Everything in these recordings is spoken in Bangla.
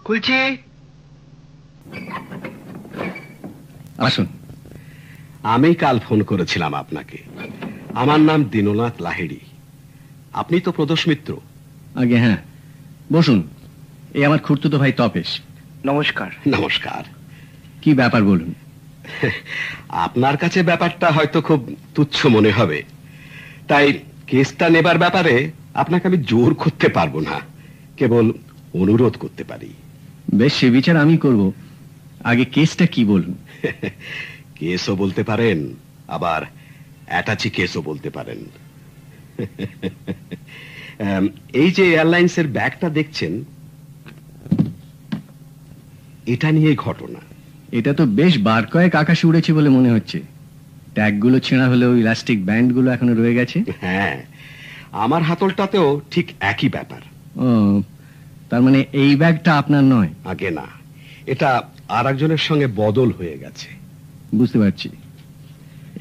খুলছি। আসুন। আমি কাল ফোন করেছিলাম আপনাকে। আমার নাম দীননাথ লাহিড়ী। আপনি তো প্রদোষ মিত্র। আগে হ্যাঁ, বসুন। এই আমার খুড়তুতো ভাই তপেশ। নমস্কার। নমস্কার। কি ব্যাপার বলুন। আপনার কাছে ব্যাপারটা হয়তো খুব তুচ্ছ মনে হবে, তাই কেসটা নেবার ব্যাপারে আপনাকে আমি জোর করতে পারবো না, কেবল অনুরোধ করতে পারি। বেশ, সে বিচার আমি করব। আগে কেসটা কি বলুন। কেসও বলতে পারেন, আবার অ্যাটাচি কেসও বলতে পারেন। এই যে এয়ারলাইন্সের ব্যাগটা দেখছেন, এটা নিয়ে ঘটনা। এটা তো বেশ বার কয়েক আকাশে উড়েছে বলে মনে হচ্ছে। ট্যাগগুলো ছেঁড়া হলেও ইলাস্টিক ব্যান্ডগুলো এখনো রয়ে গেছে। হ্যাঁ, আমার হাতলটাতেও ঠিক একই ব্যাপার। ও, তার মানে এই ব্যাগটা আপনার নয়? আগে না, এটা আর একজনের সঙ্গে বদল হয়ে গেছে। বুঝতে পারছি।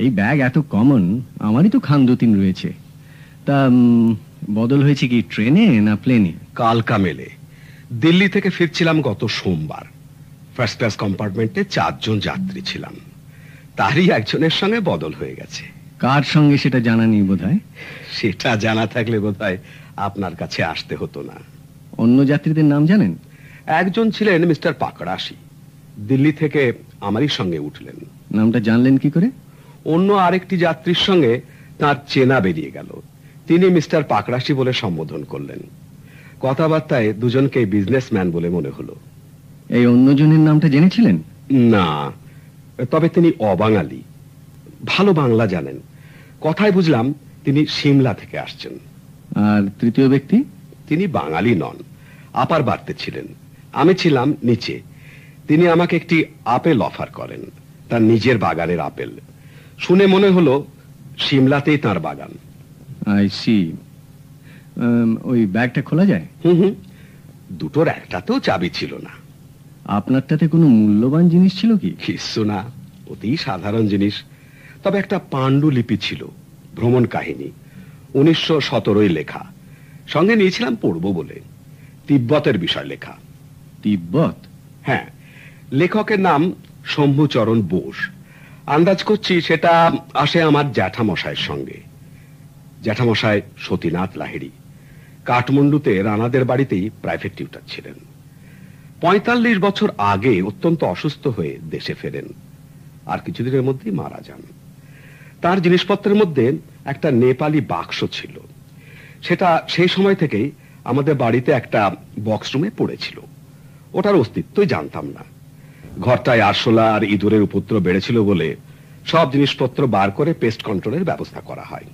এই ব্যাগ এত কমন, আমারই তো খান 2-3 রয়েছে। তা বদল হয়েছে কি ট্রেনে না প্লেনে? কালকা মেলে দিল্লি থেকে ফিরছিলাম গত সোমবার। ফার্স্ট ক্লাস কম্পার্টমেন্টে 4 জন যাত্রী ছিলাম, তারই একজনের সঙ্গে বদল হয়ে গেছে। কার সঙ্গে সেটা জানা নেই বোধহয়। সেটা জানা থাকলে বোধহয় আপনার কাছে আসতে হতো না। অন্য যাত্রীদের নাম জানেন? একজন ছিলেন মিস্টার পাকড়াশি, দিল্লি থেকে আমারই সঙ্গে উঠলেন। নামটা জানলেন কি করে? অন্য আরেকটি যাত্রীর সঙ্গে তার চেনা বেরিয়ে গেল, তিনি মিস্টার পাকড়াশি বলে সম্বোধন করলেন। কথাবার্তায় দুজনকে বিজনেসম্যান বলে মনে হলো। এই অন্যজনের নামটা জেনেছিলেন? না, তবে তিনি অবাঙালি, ভালো বাংলা জানেন। কথায় বুঝলাম তিনি সিমলা থেকে আসছেন। আর তৃতীয় ব্যক্তি? তিনি বাঙালি নন, আপার বাড়তে ছিলেন, আমি ছিলাম নিচে। তিনি আমাকে একটি আপেল অফার করেন, তার নিজের বাগানের আপেল। শুনে মনে হলো সিমলাতেই তার বাগান। I see. ওই ব্যাগটা খোলা যায়? হুম, দুটোর একটাতেও চাবি ছিল না। আপনারটাতে কোনো মূল্যবান জিনিস ছিল কি? কিছু না, অতি সাধারণ জিনিস। তবে একটা পাণ্ডুলিপি ছিল, ভ্রমণ কাহিনী, 1917 লেখা। সঙ্গে নিয়েছিলাম পড়বো বলে। তিব্বতের বিষয় লেখা। তিব্বত? হ্যাঁ, লেখকের নাম শম্ভুচরণ বোস। আন্দাজ করছি সেটা আসে আমার জ্যাঠামশাইয়ের সঙ্গে। জ্যাঠামশাই সতীনাথ লাহিড়ী কাঠমান্ডুতে রানাদের বাড়িতেই প্রাইভেট টিউটার ছিলেন। 45 বছর আগে অত্যন্ত অসুস্থ হয়ে দেশে ফেরেন, আর কিছুদিনের মধ্যেই মারা যান। তার জিনিসপত্রের মধ্যে একটা নেপালি বাক্স ছিল, সেটা সেই সময় থেকেই আমাদের বাড়িতে একটা বক্স রুমে পড়েছিল। ওটার অস্তিত্বই জানতাম না। ঘরটায় আরশোলা আর ইঁদুরের উপদ্রব বেড়েছিল বলে সব জিনিসপত্র বার করে পেস্ট কন্ট্রোলের ব্যবস্থা করা হয়।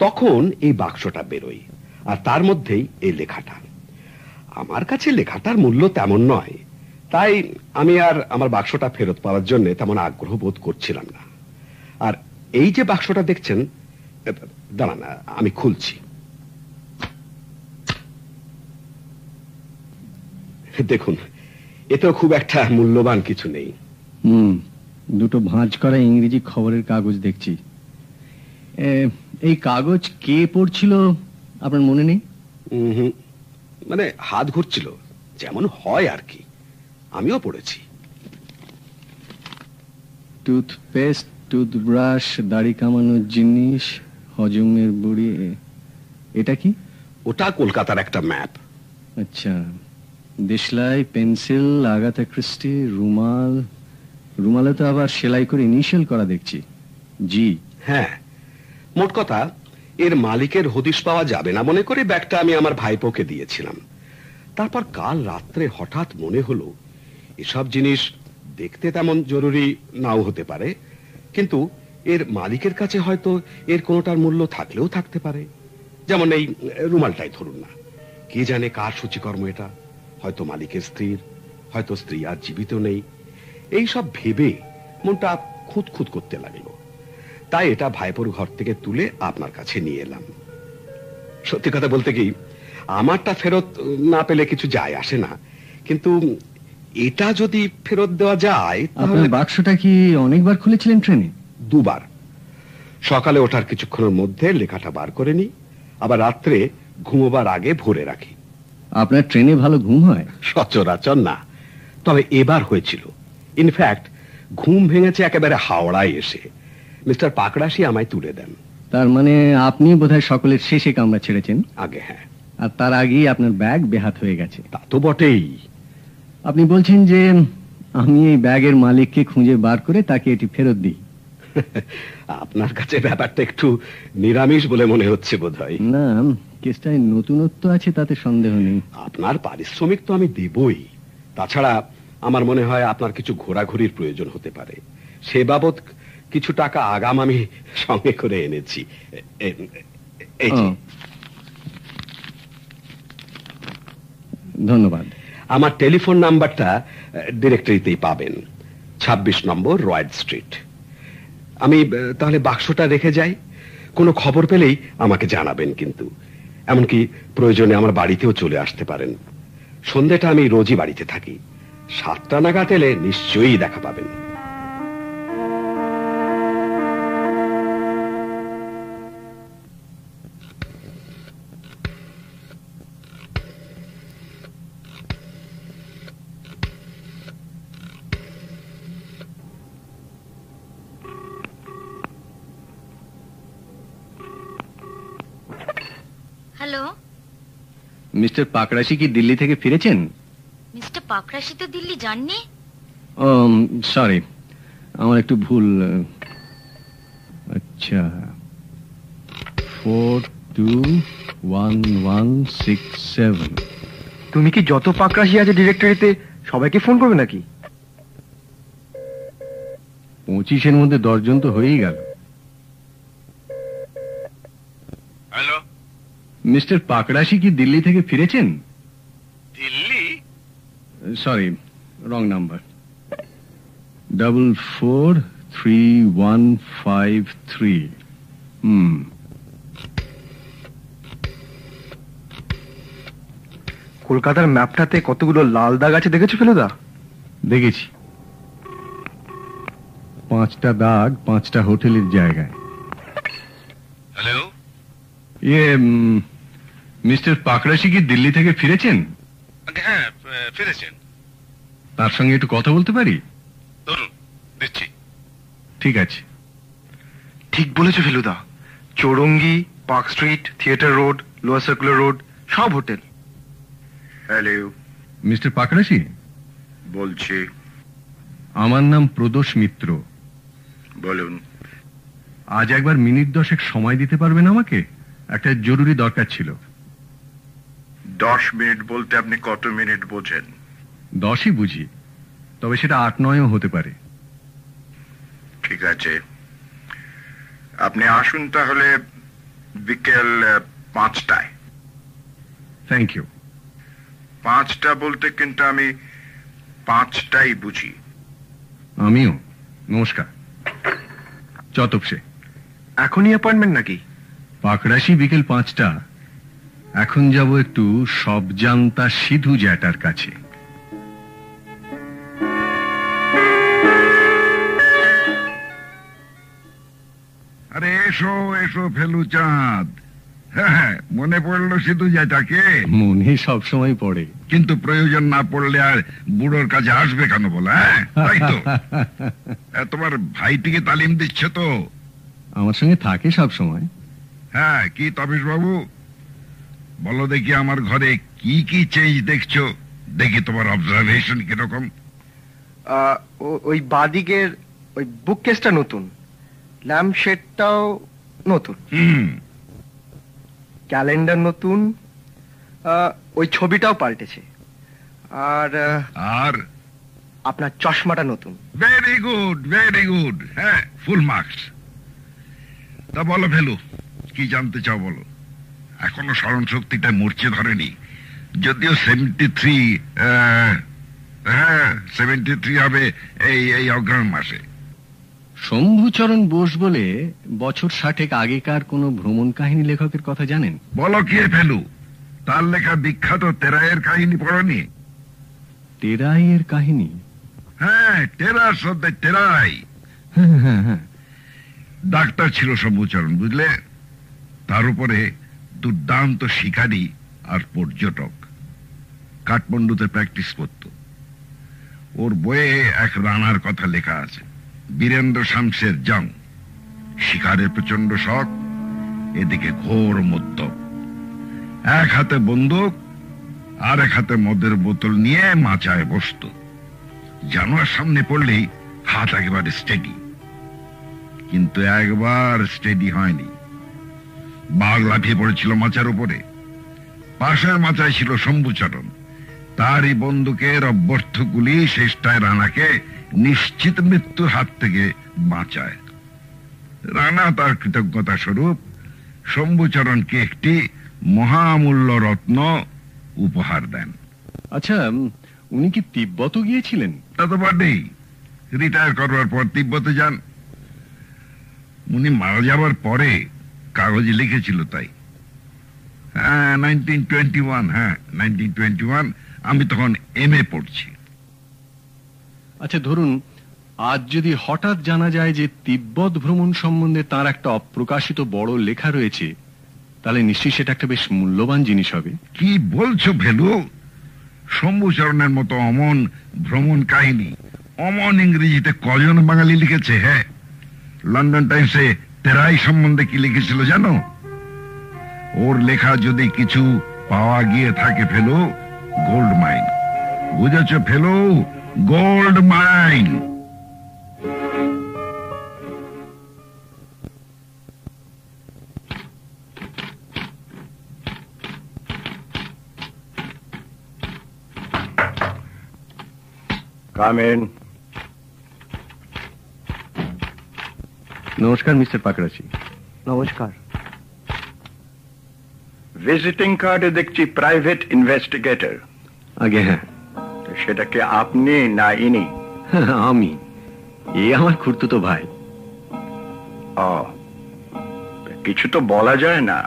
তখন এই বাক্সটা বেরোয়, আর তার মধ্যেই এই লেখাটা। আমার কাছে লেখাটার মূল্য তেমন নয়, তাই আমি আর আমার বাক্সটা ফেরত পাওয়ার জন্য তেমন আগ্রহ বোধ করছিলাম না। আর এই যে বাক্সটা দেখছেন, দাঁড়ান আমি খুলছি। দেখুন, এতেও খুব একটা মূল্যবান কিছু নেই। দুটো ভাঁজ করা ইংরেজি খবরের কাগজ দেখছি। এই কাগজ কে পড়ছিল আপনার মনে নেই? মানে হাত ঘুরছিল, যেমন হয় আর কি। আমিও পড়েছি। টুথপেস্ট, টুথব্রাশ, দাড়ি কামানোর জিনিস, হজমের বুড়ি। এটা কি? ওটা কলকাতার একটা ম্যাপ। আচ্ছা, দেশলাই, পেন্সিল, আগাথা ক্রিস্টি, রুমাল। রুমালে তো আবার সেলাই করে ইনিশিয়াল করা দেখছি, জি। হ্যাঁ, মোট কথা এর মালিকের হদিশ পাওয়া যাবে না মনে করে ব্যাগটা আমি আমার ভাইপোকে দিয়েছিলাম। তারপর কাল রাত্রে হঠাৎ মনে হলো এসব জিনিস দেখতে তেমন জরুরি নাও হতে পারে, কিন্তু এর মালিকের কাছে হয়তো এর কোনোটার মূল্য থাকলেও থাকতে পারে। যেমন এই রুমালটাই ধরুন না, কে জানে কার সূচিকর্ম এটা। হয়তো মালিকের স্ত্রীর, হয়তো স্ত্রী আর জীবিত নেই। এই সব ভেবে মনটা খুঁতখুত করতে লাগলো। তাই এটা ভাইপোর ঘর থেকে তুলে আপনার কাছে নিয়ে এলাম। সত্যি কথা বলতে কি, আমারটা ফেরত না পেলে কিছু যায় আসে না, কিন্তু এটা যদি ফেরত দেওয়া যায় তাহলে। বাক্সটা কি অনেকবার খুলেছিলেন ট্রেনে? 2 বার। সকালে ওঠার কিছুক্ষণের মধ্যে লেখাটা বার করে নি, আবার রাত্রে ঘুমোবার আগে ভরে রাখি। আপনার ট্রেনে ভালো ঘুম হয়? সচরাচর না, তবে এবার হয়েছিল। ইনফ্যাক্ট ঘুম ভেঙেছে একেবারে হাওড়ায় এসে। মিস্টার পাকড়াশি আমায় তুলে দেন। তার মানে আপনি বোধহয় সকলের শেষে কামরা ছেড়েছেন। আগে হ্যাঁ। আর তার আগেই আপনার ব্যাগ বেহাত হয়ে গেছে। তা তো বটেই। আপনি বলছেন যে আমি এই ব্যাগের মালিককে খুঁজে বার করে তাকে এটি ফেরত দিই? আপনার কাছে ব্যাপারটা একটু নিরামিষ বলে মনে হচ্ছে বোধহয়। না, কেসটায় নতুনত্ব আছে তাতে সন্দেহ নেই। আপনার পারিশ্রমিক তো আমি দেবই। তাছাড়া আমার মনে হয় আপনার কিছু ঘোরাঘুরির প্রয়োজন হতে পারে। সে বাবদ কিছু টাকা আগাম আমি সঙ্গে করে এনেছি। এই যে। ধন্যবাদ। আমার টেলিফোন নাম্বারটা ডিরেক্টরিতেই পাবেন, 26 নম্বর রয়েড স্ট্রিট। আমি তাহলে বাক্সটা রেখে যাই। কোনো খবর পেলেই আমাকে জানাবেন কিন্তু। এমনকি প্রয়োজনে আমার বাড়িতেও চলে আসতে পারেন। সন্ধ্যেটা আমি রোজই বাড়িতে থাকি। 7টা নাগাদ এলে নিশ্চয়ই দেখা পাবেন। হ্যালো, মিস্টার পাকড়াশি কি দিল্লি থেকে ফিরেছেন? মিস্টার পাকড়াশি তো দিল্লি যাননি। ও সরি, আমার একটু ভুল। আচ্ছা, 421167। তুমি কি যত পাকড়াশি আছে ডিরেক্টরিতে সবাইকে ফোন করবে নাকি? 25-এর মধ্যে 10 জন তো হয়েই গেল। হ্যালো, মিস্টার পাকড়াশি কি দিল্লি থেকে ফিরেছেন? দিল্লি? Sorry, wrong number. 443153। কলকাতার ম্যাপটাতে কতগুলো লাল দাগ আছে দেখেছো ফেলুদা? দেখেছি। 5টা দাগ 5টা হোটেলের জায়গায়। হ্যালো, মিস্টার পাকড়াশি কি দিল্লি থেকে ফিরেছেন? হ্যাঁ ফিরেছেন। তার সঙ্গে একটু কথা বলতে পারি? ধরুন, দিচ্ছি। ঠিক আছে। ঠিক বলেছো Feluda, Chowringhee, park street, theatre road, lower circular road সব হোটেল। হ্যালো, মিস্টার পাকড়াশি, বলছি। আমার নাম প্রদোষ মিত্র। বলুন। আজ একবার মিনিট 10 সময় দিতে পারবেন আমাকে? একটা জরুরি দরকার ছিল। 10 মিনিট বলতে আপনি কত মিনিট বোঝেন? 10ই বুঝি, তবে সেটা 8-9ও হতে পারে। ঠিক আছে, আপনি আসুন তাহলে বিকেল 5টায়। Thank you. 5টা বলতে কিন্তু আমি 5টাই বুঝি। আমিও। নমস্কার। চতপসে। এখনই অ্যাপয়েন্টমেন্ট নাকি? পাকড়াশি বিকেল 5টা। এখন যাব একটু সব জানতা সিধু জ্যাটার কাছে। আরে এসো এসো ফেলু চাঁদ। হ্যাঁ, মনে পড়লো সিধু জ্যাঠাকে? মনে সব সময় পড়ে। কিন্তু প্রয়োজন না পড়লে আর বুড়োর কাছে আসবে কেন বলো? হ্যাঁ, তাই তো। তোমার ভাইটিকে তালিম দিচ্ছ তো? আমার সঙ্গে থাকে সব সময়। হ্যাঁ, কি তবেশ বাবু বলো দেখি, আমার ঘরে কি কি চেঞ্জ দেখছো? দেখি তোমার অবজারভেশন কিরকম। ওই বাদিকের ওই বুক কেসটা নতুন, ল্যাম্প শেডটাও নতুন, ক্যালেন্ডার নতুন, ওই ছবিটাও পাল্টেছে, আর আর আপনার চশমাটা নতুন। Very good, very good. হ্যাঁ, ফুল মার্কস। তা বলো ফেলু, কি জানতে চাও বলো? এখনো স্মরণ শক্তিটা মরচে ধরেনি, যদিও 73 হবে এই অগ্রহণ মাসে। শম্ভুচরণ বোস বলে বছর 60 আগেকার কোন ভ্রমণ কাহিনী লেখকের কথা জানেন? বলো কে ফেলু? তার লেখা বিখ্যাত তেরাইয়ের কাহিনী পড়নি? টেরাইয়ের কাহিনী? হ্যাঁ, টেরাস অফ দ্য টেরাই। হ্যাঁ। ডাক্তার ছিল শম্ভুচরণ, বুঝলে? তার উপরে দুর্দান্ত শিকারী আর পর্যটক। কাঠমান্ডুতে প্র্যাকটিস করত। ওর বইয়ে এক রানার কথা লেখা আছে, বীরেন্দ্র শামসের জং। শিকারের প্রচন্ড শখ, এদিকে ঘোর মদ্যপ। এক হাতে বন্দুক আর এক হাতে মদের বোতল নিয়ে মাচায় বসত। জানোয়ার সামনে পড়লেই হাত একেবারে স্টেডি। কিন্তু একবার স্টেডি হয়নি, বাঘ লাফিয়ে পড়েছিল মাচার উপরে। পাশের মাচায় ছিল শম্ভুচরণ, তারই বন্দুকের অব্যর্থ গুলি শেষটায় রানাকে নিশ্চিত মৃত্যুর হাত থেকে বাঁচায়। রানা তার কৃতজ্ঞতা স্বরূপ শম্ভুচরণকে একটি মহামূল্য রত্ন উপহার দেন। আচ্ছা, উনি কি তিব্বত গিয়েছিলেন? তা তো বটেই, রিটায়ার করবার পর তিব্বতে যান। উনি মারা যাবার পরে কাগজে লিখেছিল তাই। হ্যাঁ, 1921, আমি তখন MA পড়ছি। আচ্ছা ধরুন, আজ যদি হঠাৎ জানা যায় যে তিব্বত ভ্রমণ সম্বন্ধে তার একটা অপ্রকাশিত বড় লেখা রয়েছে, তাহলে নিশ্চয়ই সেটা একটা বেশ মূল্যবান জিনিস হবে। কি বলছো ভেলু? শম্ভুচরণের মতো অমন ভ্রমণ কাহিনী অমন ইংরেজিতে কজন বাঙালি লিখেছে? হ্যাঁ, লন্ডন টাইমসে তেরাই সম্বন্ধে কি লিখেছিল জানো? ওর লেখা যদি কিছু পাওয়া গিয়ে থাকে ফেলু, গোল্ড মাইন। বুঝেছ Felu? Gold mine. Come in. নমস্কার মিস্টার পাকড়াচি। নমস্কার। ভিজিটিং কার্ডে দেখছি প্রাইভেট ইনভেস্টিগেটর। আগে হ্যাঁ। সেটা কি আপনি না ইনি? আমি। এই আমার খুড়তুতো ভাই। ও, কিছু তো বলা যায় না।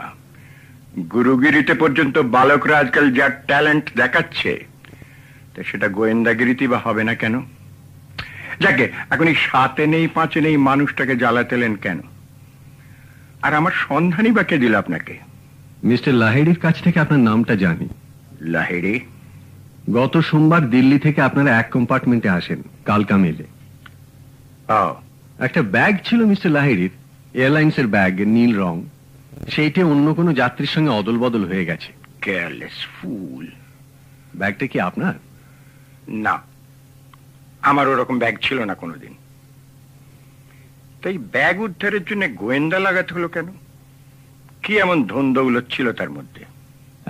গুরুগিরিতে পর্যন্ত বালকরা আজকাল যা ট্যালেন্ট দেখাচ্ছে, সেটা গোয়েন্দাগিরিতে বা হবে না কেন? যাকে এখন এই 7 নেই 5 নেই মানুষটাকে জ্বালাতেলেন কেন? আর আমার সন্ধানই বা কে দিল আপনাকে? মিস্টার লাহিড়ির কাছ থেকে আপনার নামটা জানি। লাহিড়ি? গত সোমবার দিল্লি থেকে আপনারা এক কম্পার্টমেন্টে আসেন কালকা মেলে। একটা ব্যাগ ছিল মিস্টার লাহিড়ির, এয়ারলাইন্সের ব্যাগ, নীল রং। সেইটা অন্য কোনো যাত্রীর সঙ্গে অদল বদল হয়ে গেছে। কেয়ারলেস ফুল। ব্যাগটা কি আপনার? না, আমার ওরকম ব্যাগ ছিল না কোনোদিন। তাই ব্যাগ উদ্ধারের জন্য গোয়েন্দা লাগাতে হলো কেন? কি এমন ধন দৌলত ছিল তার মধ্যে?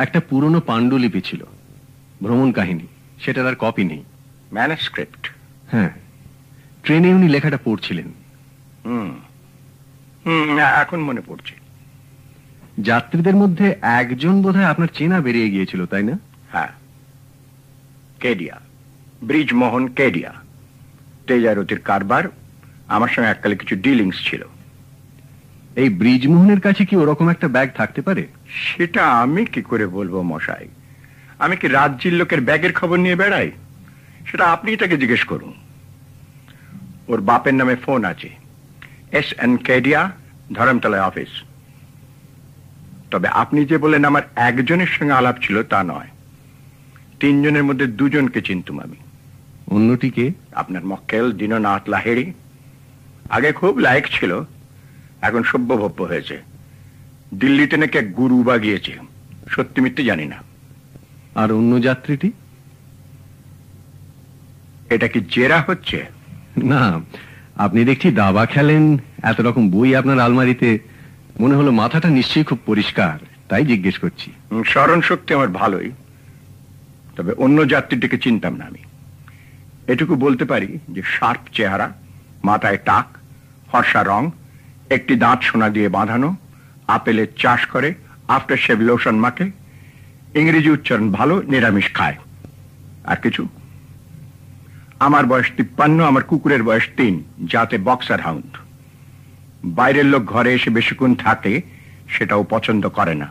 একটা পুরনো পাণ্ডুলিপি ছিল, ভ্রমণ কাহিনী। সেটার আর কপি নেই। ম্যানুস্ক্রিপ্ট? হ্যাঁ, ট্রেনে উনি লেখাটা পড়ছিলেন। এখন মনে পড়ছে। যাত্রীদের মধ্যে একজন বোধহয় আপনার চেনা বেরিয়ে গিয়েছিল, তাই না? হ্যাঁ, কেডিয়া, ব্রিজমোহন কেডিয়া। তেজারতির কারবার, আমার সঙ্গে এককালে কিছু ডিলিংস ছিল। এই ব্রিজমোহনের কাছে কি ওরকম একটা ব্যাগ থাকতে পারে? সেটা আমি কি করে বলবো মশাই? আমি কি রাজ্যের লোকের ব্যাগের খবর নিয়ে বেড়াই? সেটা আপনি তাকে জিজ্ঞেস করুন। ওর বাপের নামে ফোন আছে, SN কেডিয়া, ধরমতলায় অফিস। তবে আপনি যে বলেন আমার একজনের সঙ্গে আলাপ ছিল, তা নয়। 3 জনের মধ্যে 2 জনকে চিনতুম আমি। অন্যটিকে? আপনার মক্কেল দীননাথ লাহিড়ি। আগে খুব লাইক ছিল, এখন সভ্যভব্য হয়েছে। দিল্লিতে নাকি এক গুরু বা গিয়েছে, সত্যি মিথ্যে জানি না। আর অন্য যাত্রীটি? এটা কি জেরা হচ্ছে? না, আপনি দেখছি দাবা খেলেন, এত রকম বই আপনার আলমারিতে। মনে হলো মাথাটা নিশ্চয়ই খুব পরিষ্কার, তাই জিজ্ঞেস করছি। স্মরণ শক্তি আমার ভালোই, তবে অন্য যাত্রীটিকে চিনতাম না আমি। এটুকু বলতে পারি যে শার্প চেহারা, মাথায় টাক, ফর্সা রং, একটি দাঁত সোনা দিয়ে বাঁধানো, আপেলের চাষ করে, আফটার শেভ লোশন মাখে, ইংরেজি উচ্চারণ ভালো, নিরামিষ খায়। আর কিছু? আমার বয়স 53, আমার কুকুরের বয়স 3, যাতে বক্সার হাউন্ড। বাইরের লোক ঘরে এসে বেশিক্ষণ থাকে, সেটাও পছন্দ করে না।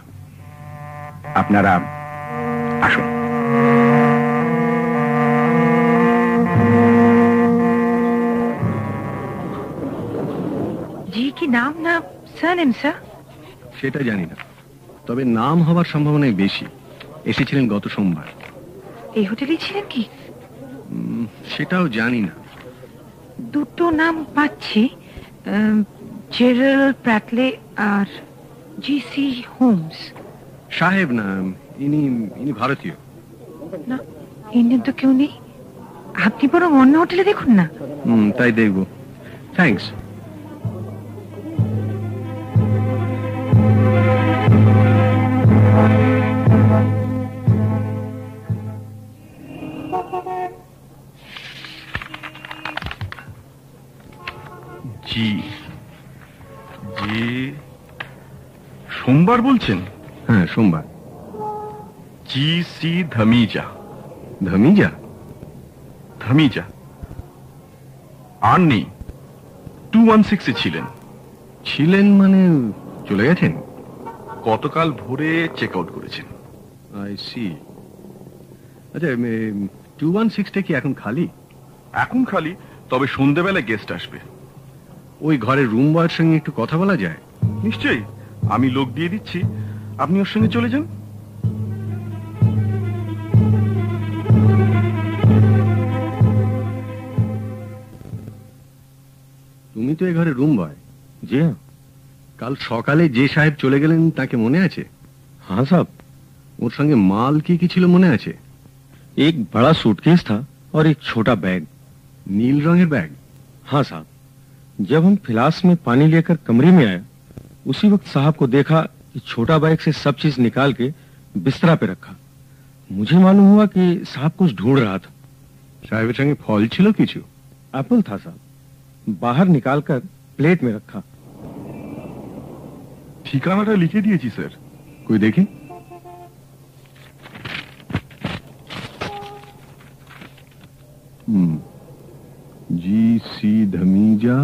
আপনারা আসুন। জি কি নাম না সারনেম স্যার? সেটা জানি না, তবে নাম হবার সম্ভাবনাই বেশি। এসেছিলেন গত সোমবার। এই হোটেলেই ছিলেন কি? সেটাও জানি না। দুটো নাম পাচ্ছি, জেরাল্ড প্র্যাটলে আর জিসি হোমস। সাহেব না, ইনি ভারতীয়। না, ইন্ডিয়ান তো কেউ নেই। আপনি বরং অন্য হোটেলে দেখুন না। তাই দেখবো। থ্যাঙ্কস। জি সোমবার বলছেন? হ্যাঁ, সোমবার। GC ধামিজা। ধামিজা? ধামিজা আর নেই, 216 ছিলেন। ছিলেন মানে চলে গেছেন? গতকাল ভোরে চেক আউট করেছেন। I see. আচ্ছা, 216টা কি এখন খালি? এখন খালি, তবে সন্ধ্যেবেলা গেস্ট আসবে। ওই ঘরের রুম বয়ের সঙ্গে একটু কথা বলা যায়? নিশ্চয়ই, আমি লোক দিয়ে দিচ্ছি, আপনি ওর সঙ্গে চলে যান। তুমি তো এই ঘরে রুম বয়। जी हाँ। কাল সকালে যে সাহেব চলে গেলেন তাকে মনে আছে? हाँ साहब, ওর সঙ্গে মাল কি কি ছিল মনে আছে? एक बड़ा सूटकेस था और एक छोटा बैग। নীল রঙের ব্যাগ? हाँ साहब, जब हम फिलास में पानी लेकर कमरे में आए, उसी वक्त साहब को देखा कि छोटा बैग से सब चीज निकाल के बिस्तरा पे रखा। मुझे मालूम हुआ कि साहब कुछ ढूंढ रहा था। সাহেবের সঙ্গে ফল ছিল কিছু? एप्पल था साहब, बाहर निकालकर प्लेट में रखा। ঠিকানাটা লিখে দিয়েছি স্যার। কই দেখি। GC Dhamija,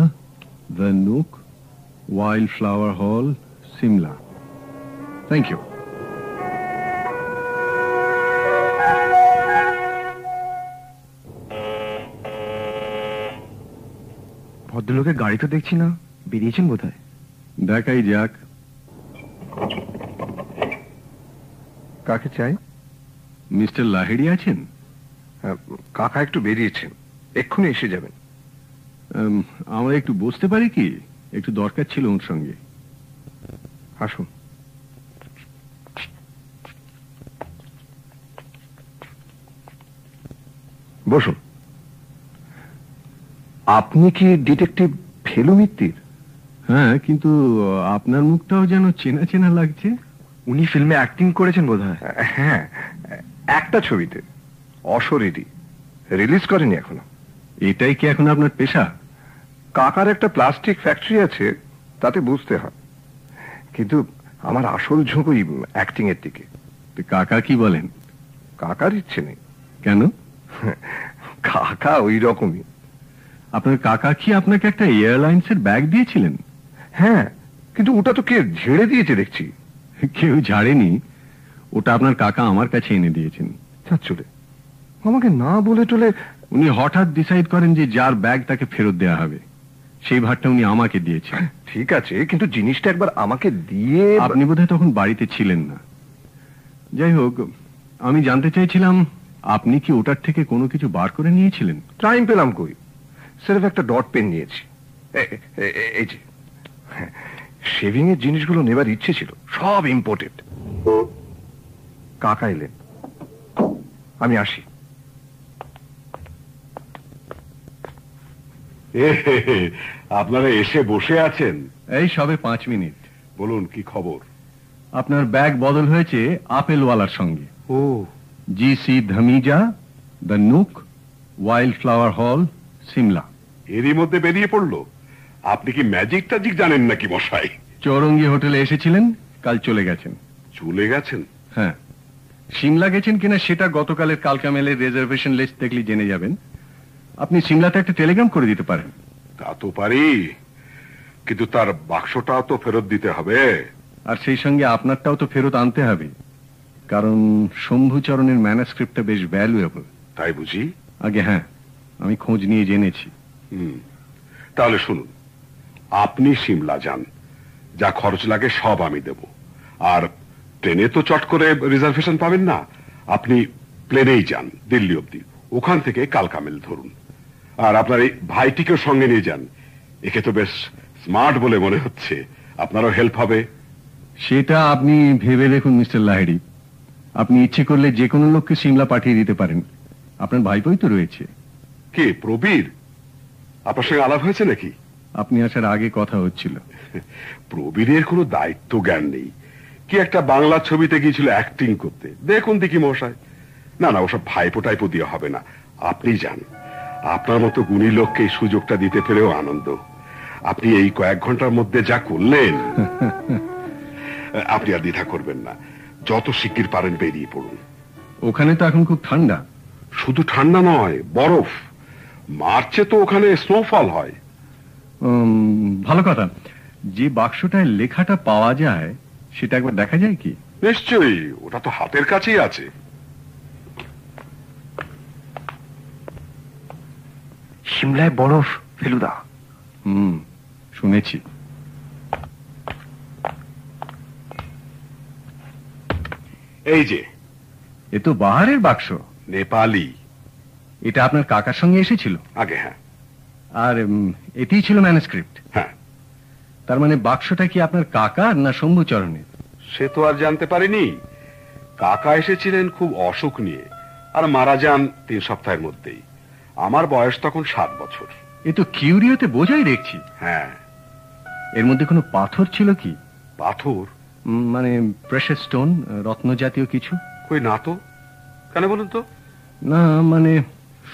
The Nook, Wildflower Hall, Simla. Thank you. ভদ্রলোকের গাড়ি তো দেখছি না, বেরিয়েছেন বোধহয়। দেখাই যাক। কাকে চাই? মিস্টার লাহিড়ী আছেন? কাকা একটু বেরিয়েছেন, এক্ষুনি এসে যাবেন। আমরা একটু বসতে পারি কি? একটু দরকার ছিল ওর সঙ্গে। আসুন। বসুন। আপনি কি ডিটেকটিভ ফেলু মিত্তির? হ্যাঁ, কিন্তু আপনার মুখটাও যেন চেনা চেনা লাগছে। উনি ফিল্মে অ্যাক্টিং করেছেন বোধহয়। হ্যাঁ, একটা ছবিতে, অশরীরী, রিলিজ করেনি এখনো। এটাই কি এখন আপনার পেশা? কাকার একটা প্লাস্টিক ফ্যাক্টরি আছে, তাতে বুঝতে হয়, কিন্তু আমার আসল ঝুঁকুই অ্যাক্টিং এর দিকে। তো কাকা কি বলেন? কাকার ইচ্ছে নেই। কেন? কাকা ওই রকমই। আপনার কাকা কি আপনাকে একটা এয়ারলাইন্সের ব্যাগ দিয়েছিলেন? হ্যাঁ, কিন্তু ওটা তো কে ঝেড়ে দিয়েছে দেখছি। কেউ ঝাড়েনি, ওটা আপনার কাকা আমার কাছে এনে দিয়েছেন। চলে আমাকে না বলে টলে। উনি হঠাৎ ডিসাইড করেন যে যার ব্যাগ তাকে ফেরত দেওয়া হবে, সেই ভারটা উনি আমাকে দিয়েছেন। ঠিক আছে, কিন্তু জিনিসটা একবার আমাকে দিয়ে। আপনি বোধহয় তখন বাড়িতে ছিলেন না। যাই হোক, আমি জানতে চাইছিলাম আপনি কি ওটার থেকে কোনো কিছু বার করে নিয়েছিলেন? টাইম পেলাম কই, সির্ফ একটা ডট পেন নিয়েছি। এই যে শেভিং এর জিনিসগুলো নেবার ইচ্ছে ছিল, সব ইম্পোর্টেড। কাকা এলেন, আমি আসি। আপনারা এসে বসে আছেন? এই সবে 5 মিনিট। বলুন, কি খবর? আপনার ব্যাগ বদল হয়েছে আপেলওয়ালার সঙ্গে। ও, GC Dhamija, the nook, wild flower hall, Simla. এরই মধ্যে বেরিয়ে পড়লো। আপনি কি ম্যাজিক ট্যাজিক জানেন নাকি মশাই? চৌরঙ্গি হোটেলে এসেছিলেন, কাল চলে গেছেন। চলে গেছেন? হ্যাঁ। সিমলা গেছেন কিনা সেটা গতকালের কালকা মেলের রিজার্ভেশন লিস্ট দেখলে জেনে যাবেন। আপনি সিমলাতে একটা টেলিগ্রাম করে দিতে পারেন। তা তো পারি, কিন্তু তার বাক্সটাও তো ফেরত দিতে হবে। আর সেই সঙ্গে আপনারটাও তো ফেরত আনতে হবে, কারণ শম্ভুচরণের ম্যানাস্ক্রিপ্টটা বেশ ভ্যালুয়েবল। তাই বুঝি? আগে হ্যাঁ, আমি খোঁজ নিয়ে জেনেছি। তাহলে শুনুন, আপনি সিমলা যান, যা খরচ লাগে সব আমি দেব। আর ট্রেনে তো চট করে রিজার্ভেশন পাবেন না, আপনি প্লেনেই যান দিল্লি অব্দি, ওখান থেকে কালকামেল ধরুন। আর আপনার এই ভাইটিকেও সঙ্গে নিয়ে যান, একে তো বেশ স্মার্ট বলে মনে হচ্ছে, আপনারও হেল্প হবে। সেটা আপনি ভেবে দেখুন মিস্টার লাহিড়ী। আপনি ইচ্ছে করলে যে কোনো লোককে সিমলা পাঠিয়ে দিতে পারেন, আপনার ভাইপোই তো রয়েছে। কে প্রবীর? আপনার সঙ্গে আলাপ হয়েছে নাকি? আপনি আসার আগে কথা হচ্ছিল। প্রবীরের কোনো দায়িত্ব জ্ঞান নেই, কি একটা বাংলা ছবিতে গিয়েছিল অ্যাক্টিং করতে, দেখুন দেখি মশাই। না না, ওসব ভাইপো টাইপো দিয়ে হবে না, আপনি যান। আপনার মতো গুণী লোককে এই সুযোগটা দিতে পেরেও আনন্দ। আপনি এই কয়েক ঘন্টার মধ্যে যা করলেন, আপনি আর দ্বিধা করবেন না, যত শিগগির পারেন বেরিয়ে পড়ুন। ওখানে তো এখন খুব ঠান্ডা। শুধু ঠান্ডা নয়, বরফ। মার্চে তো ওখানে স্নোফল হয়। ভালো কথা। যে বাক্সটায় লেখাটা পাওয়া যায় সেটা একবার দেখা যায় কি? নিশ্চয়ই, ওটা তো হাতের কাছেই আছে। সিমলায় বরফ ফেলুদা? শুনেছি। এই যে, এ তো বাহারের বাক্স। নেপালি। এটা আপনার কাকার সঙ্গে এসেছিল আগে? হ্যাঁ। আর এতেই ছিল ম্যানুস্ক্রিপ্ট? হ্যাঁ। তার মানে বাক্সটা কি আপনার কাকার না শম্ভুচরণের? সে তো আর জানতে পারিনি। কাকা এসেছিলেন খুব অসুখ নিয়ে, আর মারা যান 3 সপ্তাহের মধ্যেই। আমার বয়স তখন 7 বছর। এ তো কিউরিওতে বোঝাই দেখছি। হ্যাঁ। এর মধ্যে কোনো পাথর ছিল কি? পাথর মানে প্রেশার স্টোন, রত্ন জাতীয় কিছু? কই না তো। কেন বলুন তো? না মানে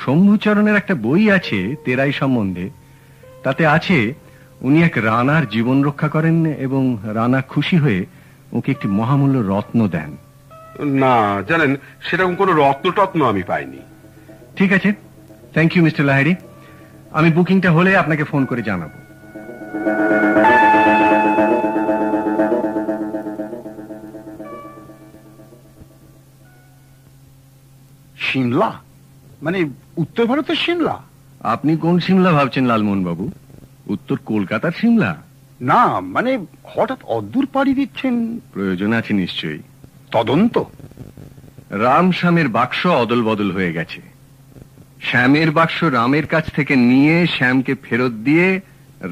শম্ভুচরণের একটা বই আছে তেরাই সম্বন্ধে, তাতে আছে উনি এক রানার জীবন রক্ষা করেন এবং রানা খুশি হয়ে ওকে একটি মহামূল্য রত্ন দেন। না জানেন, সেরকম কোনো রত্ন টত্ন আমি পাইনি। ঠিক আছে, থ্যাংক ইউ মিস্টার লাহিড়ী। আমি বুকিংটা হলে আপনাকে ফোন করে জানাবো। সিমলা মানে উত্তর ভারতের সিমলা? আপনি কোন সিমলা ভাবছেন লালমোহন বাবু? উত্তর কলকাতার সিমলা? না মানে হঠাৎ অদ্দূর পাড়ি দিচ্ছেন। প্রয়োজন আছে নিশ্চয়ই। তদন্ত? রাম শ্যামের বাক্স অদল বদল হয়ে গেছে। শ্যামের বাক্স রামের কাছ থেকে নিয়ে শ্যামকে ফেরত দিয়ে,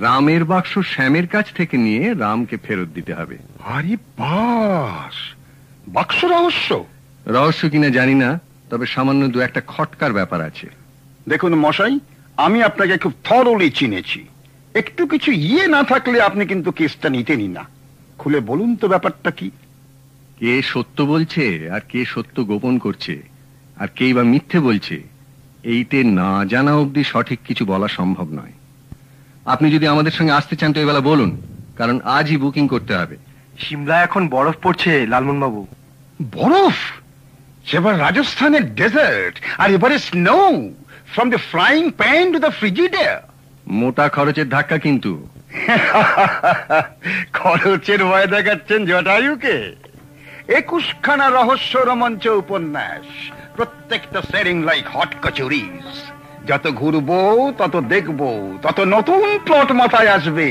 রামের বাক্স শ্যামের কাছ থেকে নিয়ে রামকে ফেরত দিতে হবে। আরে বাস, বাক্স রহস্য? রহস্য কিনা জানি না, তবে সামান্য 2-1টা খটকার ব্যাপার আছে। দেখুন মশাই, আমি আপনাকে খুব থরলি চিনেছি। একটু কিছু না থাকলে আপনি কিন্তু কেসটা নিতেনই না। খুলে বলুন তো ব্যাপারটা কি? কে সত্য বলছে আর কে সত্য গোপন করছে আর কেই বা মিথ্যে বলছে, এইতে না জানা অবধি সঠিক কিছু বলা সম্ভব নয়। আপনি যদি আমাদের সঙ্গে আসতে চান তো এবেলা বলুন, কারণ আজই বুকিং করতে হবে। সিমলায় এখন বরফ পড়ছে লালমোহন বাবু। বরফ? সেবার রাজস্থানের ডেজার্ট, আর এবারে snow, from the frying pan to the frigidaire. মোটা খরচের ধাক্কা কিন্তু। খরচের ভয় দেখাচ্ছেন জটায়ুকে? 21খানা রহস্য রোমাঞ্চ উপন্যাস, প্রত্যেকটা সেটিং লাইক হট কচুরিজ। যত ঘুরবো তত দেখবো, তত নতুন প্লট মাথায় আসবে,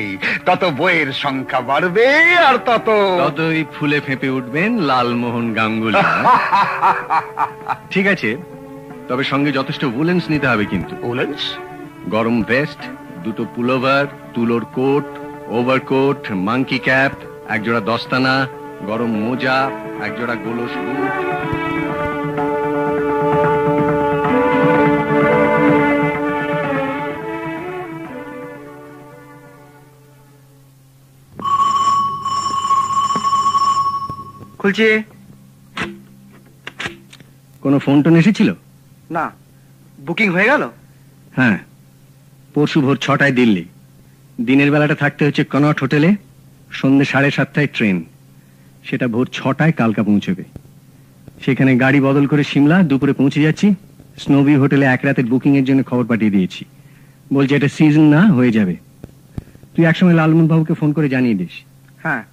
তত বইয়ের সংখ্যা বাড়বে, আর ততই ফুলে ফেঁপে উঠবেন লালমোহন গাঙ্গুলি। ঠিক আছে, তবে সঙ্গে যথেষ্ট উলেন্স নিতে হবে কিন্তু। উলেন্স? গরম ভেস্ট, 2টো পুলোভার, তুলোর কোট, ওভারকোট, মাঙ্কি ক্যাপ, 1 জোড়া দস্তানা, গরম মোজা, 1 জোড়া গোলস বুট। খুলছে? কোনো ফোন টোন এসেছিল? না। বুকিং হয়ে গেল? হ্যাঁ, পরশু ভোর 6টায় দিল্লি। দিনের বেলাটা থাকতে হচ্ছে কনট হোটেলে, সন্ধ্যে 7:30টায় ট্রেন, সেটা ভোর 6টায় কালকা পৌঁছবে। সেখানে গাড়ি বদল করে সিমলা, দুপুরে পৌঁছে যাচ্ছি। স্নোবি হোটেলে 1 রাতের বুকিং এর জন্য খবর পাঠিয়ে দিয়েছি, বলছে এটা সিজন না, হয়ে যাবে। তুই একসময় লালমোহন বাবুকে ফোন করে জানিয়ে দিস। হ্যাঁ।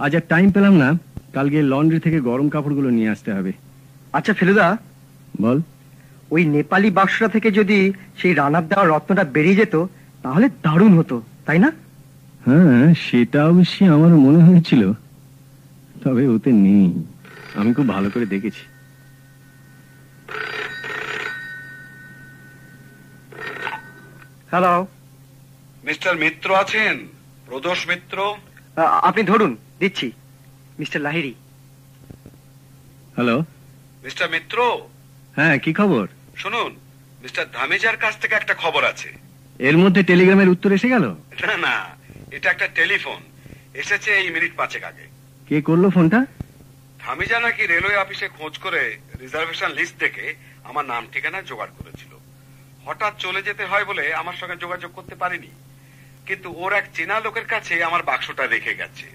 আজ আর টাইম পেলাম না, কালকে লন্ড্রি থেকে গরম কাপড়গুলো নিয়ে আসতে হবে। আচ্ছা ফেলুদা, বল। ওই নেপালি বাক্সটা থেকে যদি সেই রানার দেওয়া রত্নটা বেরিয়ে যেত তাহলে দারুণ হতো, তাই না? হ্যাঁ, সেটা অবশ্যই আমার মনে হয়েছিল, তবে ওতে নেই। আমি খুব ভালো করে দেখেছি। হ্যালো, মিস্টার মিত্র আছেন? প্রদোষ মিত্র। আপনি ধরুন, দিচ্ছি। মিস্টার লাহিড়ী। হ্যালো। মিস্টার মিত্র। হ্যাঁ, কি খবর? শুনুন, মিস্টার ধামেজার কাছ থেকে একটা খবর আছে। এর মধ্যে টেলিগ্রামের উত্তর এসে গেল? না না, এটা একটা টেলিফোন এসেছে এই মিনিট 5 আগে। কে করলো ফোনটা? ধামেজা নাকি রেলওয়ে অফিসে খোঁজ করে রিজার্ভেশন লিস্ট দেখে আমার নাম ঠিকানা জোগাড় করেছিল। হঠাৎ চলে যেতে হয় বলে আমার সঙ্গে যোগাযোগ করতে পারিনি, কিন্তু ওর এক চেনা লোকের কাছে আমার বাক্সটা রেখে গেছে।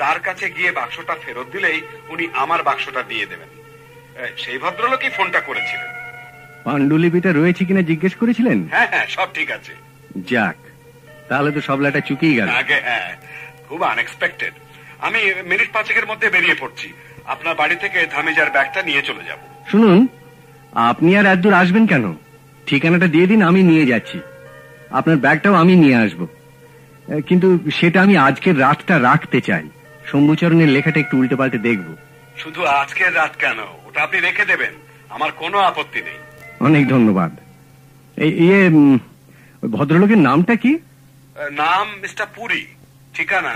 তার কাছে গিয়ে বাক্সটা ফেরত দিলেই উনি আমার বাক্সটা দিয়ে দেবেন। সেই ভদ্রলোকই ফোনটা করেছিলেন। পাণ্ডুলিপিটা রয়েছে কিনা জিজ্ঞেস করেছিলেন? হ্যাঁ হ্যাঁ, সব ঠিক আছে। যাক, তাহলে তো সব লেটা চুকিয়ে গেল। আগে হ্যাঁ, খুব আনএক্সপেক্টেড। আমি মিনিট 5 মধ্যে বেরিয়ে পড়ছি। আপনার বাড়ি থেকে ধামেজার ব্যাগটা নিয়ে চলে যাব। শুনুন, আপনি আর এত দূর আসবেন কেন? ঠিকানাটা দিয়ে দিন, আমি নিয়ে যাচ্ছি। আপনার ব্যাগটাও আমি নিয়ে আসব, কিন্তু সেটা আমি আজকের রাতটা রাখতে চাই। শম্ভুচরণের লেখাটা একটু উল্টে পাল্টে দেখব। শুধু আজকের রাত কেন, ওটা আপনি রেখে দেবেন, আমার কোনো আপত্তি নেই। অনেক ধন্যবাদ। ভদ্রলোকের নামটা কি? নাম মিস্টার পুরী, ঠিকানা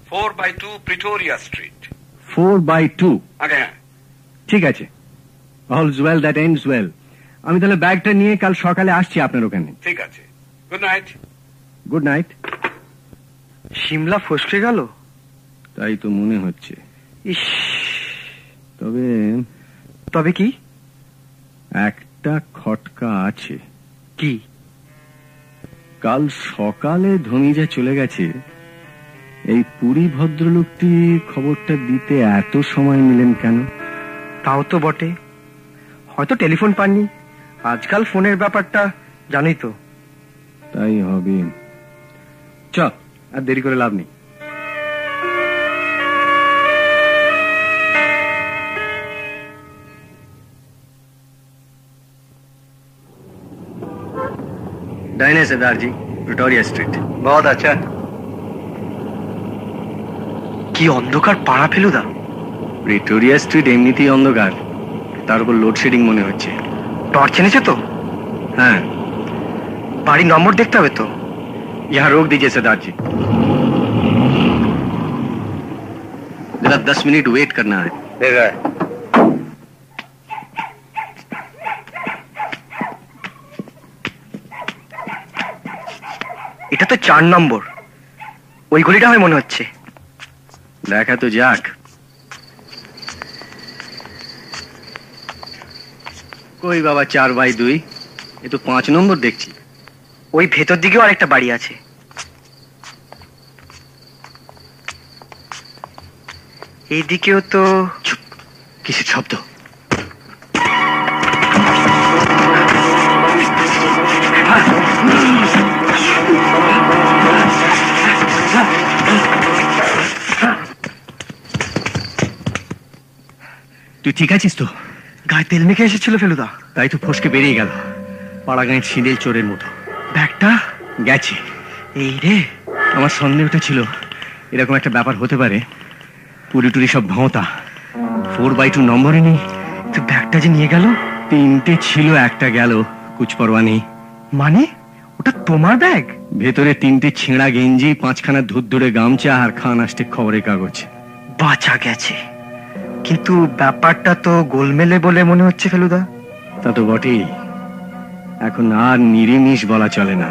4/2 প্রিটোরিয়া স্ট্রিট। 4/2? আগে হ্যাঁ, ঠিক আছে। All's well that ends well. আমি তাহলে ব্যাগটা নিয়ে কাল সকালে আসছি আপনার ওখানে। ঠিক আছে। Good night. Good night. Shimla ফসকে গেল? তাই তো মনে হচ্ছে। ইস, তবে তবে কি? একটা খটকা আছে। কি? কাল সকালে ধমিজা চলে গেছে, এই পুরী ভদ্রলোকটি খবরটা দিতে এত সময় নিলেন কেন? তাও তো বটে, হয়তো টেলিফোন পাননি। আজকাল ফোনের ব্যাপারটা জানোই তো। তাই হবে। চ, আর দেরি করে লাভ নেই। डाइने सरदार जी, प्रिटोरिया स्ट्रीट। बहुत अच्छा। কি অন্ধকার পাড়া ফেলুদা। প্রিটোরিয়া স্ট্রিট এমনিতেই অন্ধকার, তার উপর লোডশেডিং মনে হচ্ছে। টর্চ এনেছে তো? হ্যাঁ। বাড়ির নম্বর দেখতে হবে তো। यहाँ रोक दीजिए सरदार जी, जरा 10 मिनट वेट करना है। এটা তো 4 নম্বর, ওই গলিটা হয় মনে হচ্ছে। দেখা তো যাক। কই বাবা 4/2, এ তো 5 নম্বর দেখছি। ওই ভেতর দিকেও আরেকটা বাড়ি আছে। এইদিকেও তো। চুপ, কিসের শব্দ? তুই ঠিক আছিস তো? গায়ে তেল মেখে এসেছিল ফেলুদা। তাই তো ফসকে বেরিয়ে গেল, পাড়া গাঁয়ের ছিঁড়েল চোরের মতো। ব্যাগটা গেছে। এই রে, আমার সন্দেহটা ছিল এরকম একটা ব্যাপার হতে পারে। পুরি টুরি সব ভোঁতা। 4/2 নম্বরে নেই। তো ব্যাগটা যে নিয়ে গেল? 3টে ছিল, একটা গেল, কুচপরোয়া নেই। মানে ওটা তোমার ব্যাগ? ভেতরে 3টে ছেঁড়া গেঞ্জি, 5খানা ধুরধুরে গামছা আর খান আসতে খবরের কাগজ। বাঁচা গেছে, কিন্তু ব্যাপারটা তো গোলমেলে বলে মনে হচ্ছে ফেলুদা। তা তো বটেই। এখন আর নিরিমিষ বলা চলে না,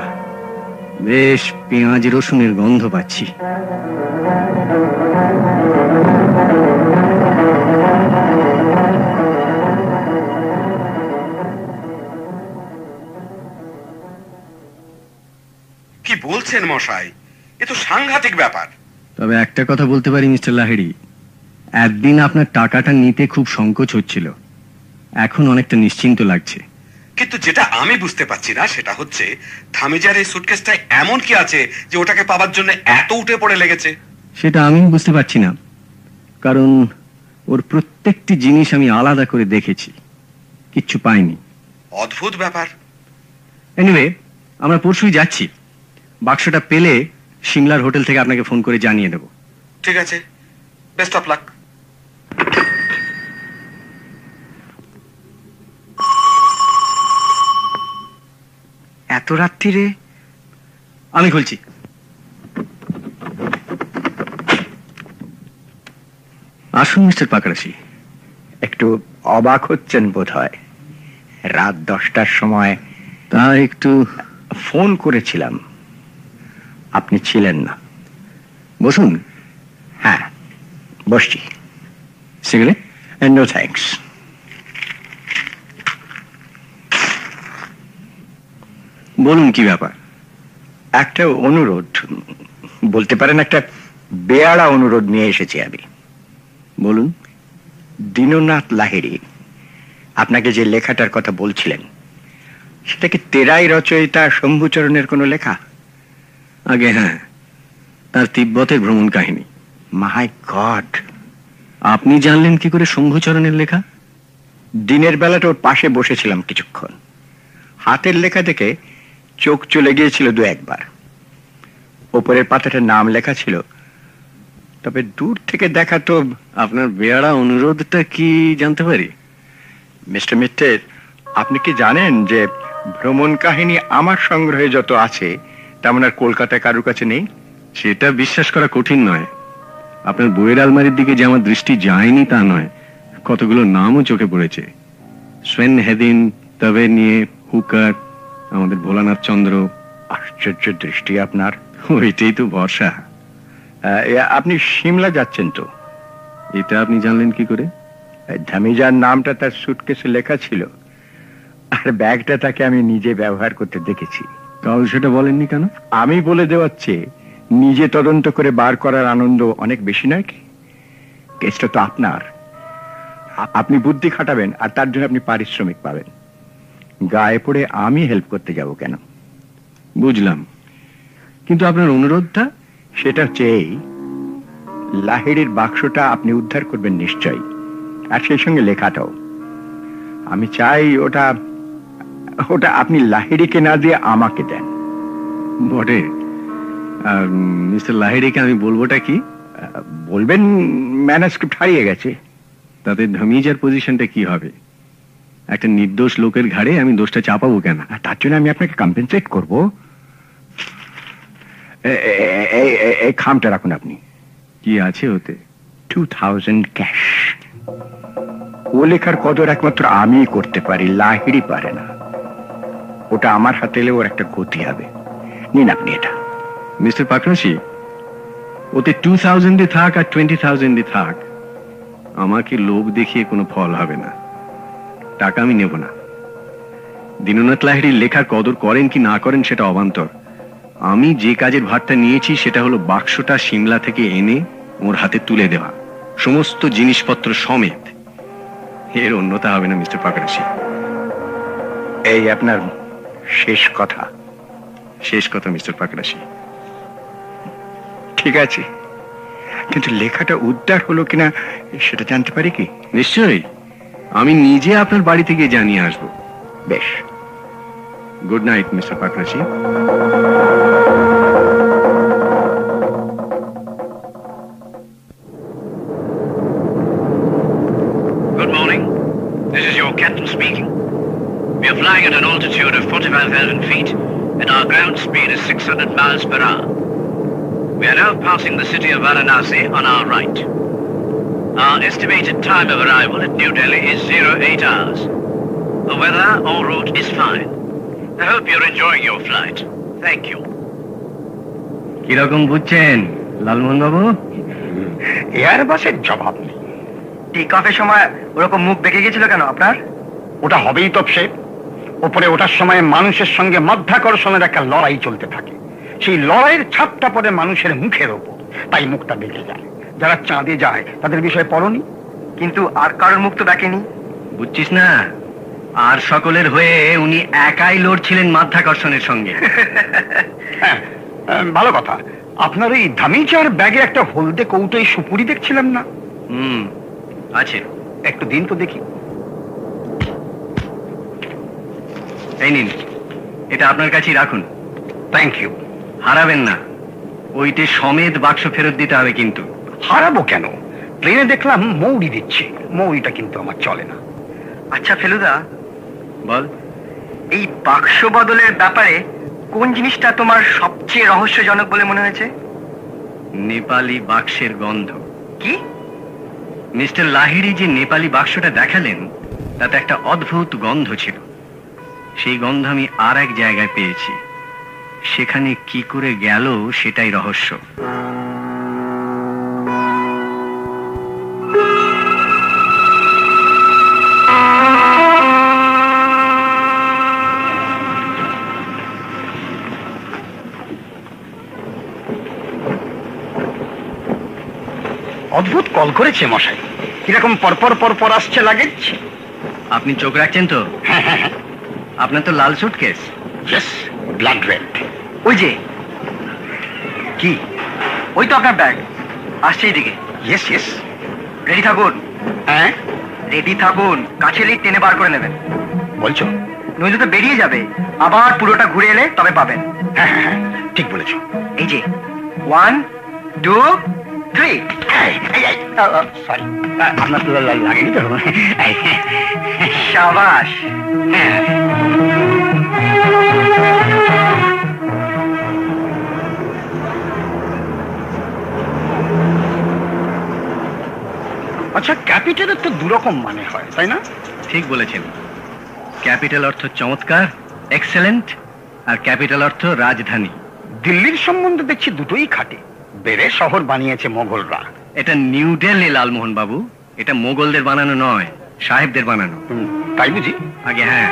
বেশ পেঁয়াজ রসুনের গন্ধ পাচ্ছি। কি বলছেন মশাই, এ তো সাংঘাতিক ব্যাপার। তবে একটা কথা বলতে পারি মিস্টার লাহিড়ী, একদিন আপনার টাকাটা নিতে খুব সংকোচ হচ্ছিল, এখন অনেকটা নিশ্চিন্ত লাগছে। কিন্তু যেটা আমি বুঝতে পারছি না সেটা হচ্ছে ধামেজার এই সুটকেসটায় এমন কি আছে যে ওটাকে পাবার জন্য এত উঠে পড়ে লেগেছে। সেটা আমি বুঝতে পারছি না, কারণ ওর প্রত্যেকটি জিনিস আমি আলাদা করে দেখেছি, কিচ্ছু পাইনি। অদ্ভুত ব্যাপার। এনিওয়ে, আমরা পরশুই যাচ্ছি। বাক্সটা পেলে সিমলার হোটেল থেকে আপনাকে ফোন করে জানিয়ে দেব। ঠিক আছে, বেস্ট অফ লাক। এত রাত্রিরে আমি খুলছি। আসুন মিস্টার পাকড়াশি। একটু অবাক হচ্ছেন বোধ হয়। রাত 10টার সময় তা একটু ফোন করেছিলাম, আপনি ছিলেন না। বসুন। হ্যাঁ, বসছি। সিগারেট? No thanks. বলুন কি ব্যাপার? একটা অনুরোধ, বলতে পারেন একটা বেয়াড়া অনুরোধ নিয়ে এসেছি আমি। বলুন। দীননাথ লাহিড়ী আপনাকে যে লেখাটার কথা বলছিলেন, সেটা কি তেরাই রচয়িতা শম্ভুচরণের কোনো লেখা? আগে হ্যাঁ, তার তিব্বতের ভ্রমণ কাহিনী। মাই গড! আপনি জানলেন কি করে শম্ভুচরণের লেখা? দিনের বেলাটা ওর পাশে বসেছিলাম কিছুক্ষণ, হাতের লেখা দেখে চোখ চলে গিয়েছিল 2-1 বার। ওপরের পাতাটার নাম লেখা ছিল, তবে দূর থেকে দেখা তো। আপনার বেয়াড়া অনুরোধটা কি জানতে পারি? মিস্টার মিত্তের, আপনি কি জানেন যে ভ্রমণ কাহিনী আমার সংগ্রহে যত আছে তেমন আর কলকাতায় কারোর কাছে নেই? সেটা বিশ্বাস করা কঠিন নয়। আপনার বইয়ের আলমারির দিকে যে আমার দৃষ্টি যায়নি তা নয়, কতগুলো নামও চোখে পড়েছে। সোয়েন হেদিন, তাভেনিয়ে, হুকার, আমাদের ভোলানাথ চন্দ্র। আশ্চর্য দৃষ্টি আপনার। ওইটাই তো ভরসা। আপনি সিমলা যাচ্ছেন তো? এটা আপনি জানলেন কি করে? ধামিজার নামটা তার সুটকেসে লেখা ছিল, আর ব্যাগটা তাকে আমি নিজে ব্যবহার করতে দেখেছি। তাহলে সেটা বলেননি কেন? আমি বলে দেওয়ার চেয়ে নিজে তদন্ত করে বার করার আনন্দ অনেক বেশি নয় কি? কেসটা তো আপনার, আপনি বুদ্ধি খাটাবেন আর তার জন্য আপনি পারিশ্রমিক পাবেন। গায়ে পড়ে আমি হেল্প করতে যাব কেন? বুঝলাম, কিন্তু আপনার অনুরোধটা? সেটা হচ্ছে এই, লাহিড়ীর বাক্সটা আপনি উদ্ধার করবেন নিশ্চয়ই, আর সেই সঙ্গে লেখাটাও। আমি চাই ওটা ওটা আপনি লাহিড়ীকে না দিয়ে আমাকে দেন। বটে। মিস্টার লাহিড়ীকে আমি বলবোটা কি? বলবেন ম্যানুস্ক্রিপ্ট হারিয়ে গেছে। তাতে ধামিজার পজিশনটা কি হবে? একটা নির্দোষ লোকের ঘাড়ে আমি দোষটা চাপাবো কেন? তার জন্য আমি আপনাকে কম্পেনসেট করব। এই খামটা রাখুন আপনি। কি আছে ওতে? 2000 ক্যাশ। ও লেখার কদর একমাত্র আমি করতে পারি, লাহিড়ী পারে না। ওটা আমার হাতে এলে ওর একটা গতি হবে। নিন আপনি এটা। মিস্টার পাকড়াশি, ওতে 2000 থাক আর 20,000 থাক, আমাকে লোভ দেখিয়ে কোনো ফল হবে না। টাকা আমি নেব না। দীননাথ লাহিড়ীর লেখার কদর করেন কি না করেন সেটা অবান্তর। আমি যে কাজের ভারটা নিয়েছি সেটা হলো বাক্সটা সিমলা থেকে এনে ওর হাতে তুলে দেওয়া, সমস্ত জিনিসপত্র সমেত। এর অন্যতা হবে না মিস্টার পাকড়াশি। এই আপনার শেষ কথা? শেষ কথা মিস্টার পাকড়াশি। ঠিক আছে, কিন্তু লেখাটা উদ্ধার হলো কিনা সেটা জানতে পারি কি? নিশ্চয়ই, আমি নিজে আপনার বাড়ি থেকে জানিয়ে আসবো। বেশ। Good night mister Pakrashi. Good morning. This is your captain speaking. We are flying at an altitude of 45,000 feet and our ground speed is 600 miles per hour. We are now passing the city of Varanasi on our right. Our estimated time of arrival at New Delhi is 08 hours. The weather en route is fine. I hope you're enjoying your flight. Thank you. কিরকম বুঝছেন লালমোহন বাবু? এয়ারবাসের জবাব নেই। টেক অফের সময় ওরকম মুখ বেঁকে গেছিল কেন আপনার? ওটা হবেই তো সে। ওপরে ওঠার সময় মানুষের সঙ্গে মাধ্যাকর্ষণের একটা লড়াই চলতে থাকে। সেই লড়াইয়ের ছাপটা পড়ে মানুষের মুখের ওপর, তাই মুখটা বেঁকে যায়। যারা চাঁদে যায় তাদের বিষয়ে পড়নি? কিন্তু আর কারোর মুখ তো দেখেনি। বুঝছিস না, আর সকলের হয়ে উনি একাই লড়ছিলেন মাধ্যাকর্ষণের সঙ্গে। হ্যাঁ, ভালো কথা। আপনার এই ধামিচার ব্যাগে একটা হলদে কৌটোয় সুপুরি দেখছিলাম না? আছে। একটু দিন তো দেখি। এই নিন, এটা আপনার কাছেই রাখুন। Thank you. হারাবেন না, ওইটি সমেত বাক্স ফেরত দিতে হবে। কিন্তু হারাবো কেন? ট্রেনে দেখলাম মৌরি দিচ্ছে, মৌরিটা কিন্তু আমার চলে না। আচ্ছা ফেলুদা, বল। এই বাক্স বদলের ব্যাপারে কোন জিনিসটা তোমার সবচেয়ে রহস্যজনক বলে মনে হয়েছে? নেপালি বাক্সের গন্ধ। কি? মিস্টার লাহিড়ী যে নেপালি বাক্সটা দেখালেন তাতে একটা অদ্ভুত গন্ধ ছিল। সেই গন্ধ আমি আর এক জায়গায় পেয়েছি। সেখানে কি করে গেল সেটাই রহস্য। অদ্ভুত কল করেছে মশাই, কিরকম পরপর পরপর আসছে লাগেজ। আপনি চোখ রাখছেন তো? হ্যাঁ, আপনার তো লাল সুটকেস। Yes, blood red. ওই যে, কি? ওই তো আপনার ব্যাগ আসছে এইদিকে। Yes yes. রেডি থাকুন। হ্যাঁ, রেডি থাকুন, কাছে লিট টেনে বার করে নেবেন। বলছো? নইলে তো বেরিয়ে যাবে, আবার পুরোটা ঘুরে এলে তবে পাবেন। হ্যাঁ হ্যাঁ হ্যাঁ, ঠিক বলেছো। এই যে 1 2 3। সরি, আপনার তো লাগেনি তো? শাবাশ। আচ্ছা, ক্যাপিটালের তো দুরকম মানে হয়, তাই না? ঠিক বলেছেন। ক্যাপিটাল অর্থ চমৎকার, এক্সেলেন্ট, আর ক্যাপিটাল অর্থ রাজধানী। দিল্লির সম্বন্ধে দেখছি দুটোই খাটে। বেড়ে শহর বানিয়েছে মোগলরা। এটা নিউ দিল্লি লালমোহন বাবু, এটা মোগলদের বানানো নয়, সাহেবদের বানানো। তাই বুঝি? আগে হ্যাঁ।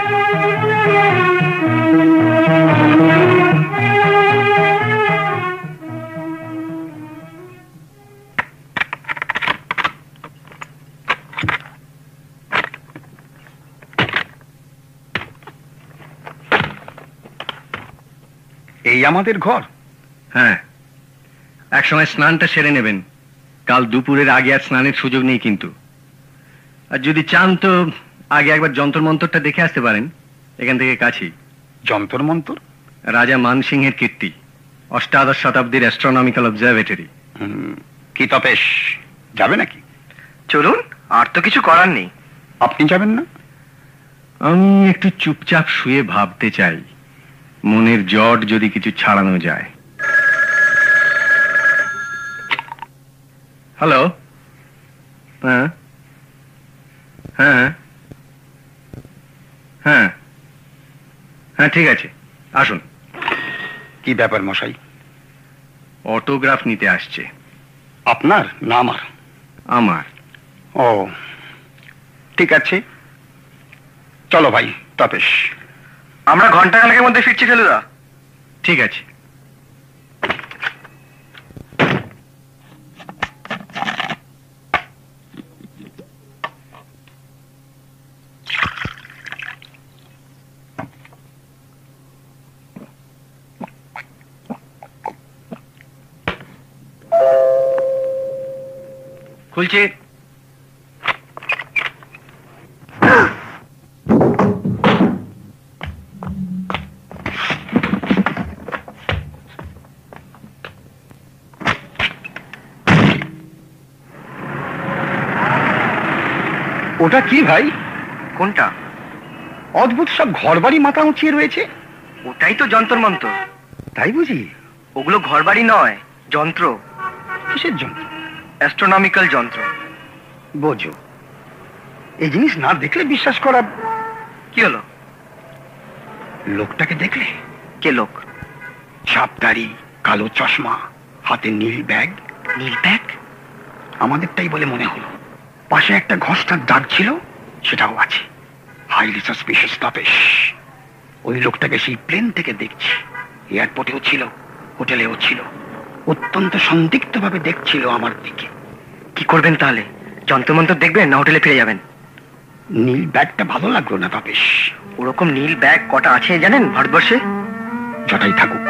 এই আমাদের ঘর? হ্যাঁ, এক সময় স্নানটা সেরে নেবেন। কাল দুপুরের আগে আর স্নানের সুযোগ নেই কিন্তু। আর যদি চান তো আগে একবার যন্তর মন্তরটা দেখে আসতে পারেন, এখান থেকে কাছেই। যন্তর মন্তর? রাজা মানসিংহের কীর্তি, অষ্টাদশ শতাব্দীর অ্যাস্ট্রোনমিক্যাল অবজারভেটরি। কি তপেশ, যাবে নাকি? চলুন, আর তো কিছু করার নেই। আপনি যাবেন না? আমি একটু চুপচাপ শুয়ে ভাবতে চাই, মনের জট যদি কিছু ছাড়ানো যায়। হ্যালো। হ্যাঁ হ্যাঁ হ্যাঁ হ্যাঁ, ঠিক আছে, আসুন। কি ব্যাপার মশাই? অটোগ্রাফ নিতে আসছে। আপনার না আমার? আমার। ও, ঠিক আছে, চলো ভাই তপেশ। আমরা ঘন্টাখানেকের মধ্যে ফিরছি ফেলুদা। ঠিক আছে। খুলছি। ওটা কি ভাই? কোনটা? অদ্ভুত সব ঘরবাড়ি মাথা উঁচিয়ে রয়েছে। ওটাই তো যন্তর মন্তর। তাই বুঝি? ওগুলো ঘরবাড়ি নয়, যন্ত্র। কিসের যন্ত্র? অ্যাস্ট্রোনমিক্যাল যন্ত্র। বোঝো, এই জিনিস না দেখলে বিশ্বাস করা। কি হলো? লোকটাকে দেখলে? কে লোক? ছাপদাড়ি, কালো চশমা, হাতে নীল ব্যাগ। নীল ব্যাগ? আমাদেরটাই বলে মনে হলো। পাশে একটা ঘষটার দাগ ছিল, সেটাও আছে। Highly suspicious Tapesh. ওই লোকটাকে সেই প্লেন থেকে দেখছি। এয়ারপোর্টেও ছিল, হোটেলেও ছিল। অত্যন্ত সন্দিগ্ধভাবে দেখছিল আমার দিকে। কি করবেন তাহলে? যন্ত্রমন্ত্র দেখবেন না হোটেলে ফিরে যাবেন? নীল ব্যাগটা ভালো লাগলো না তপেশ। ওরকম নীল ব্যাগ কটা আছে জানেন ভারতবর্ষে? যটাই থাকুক,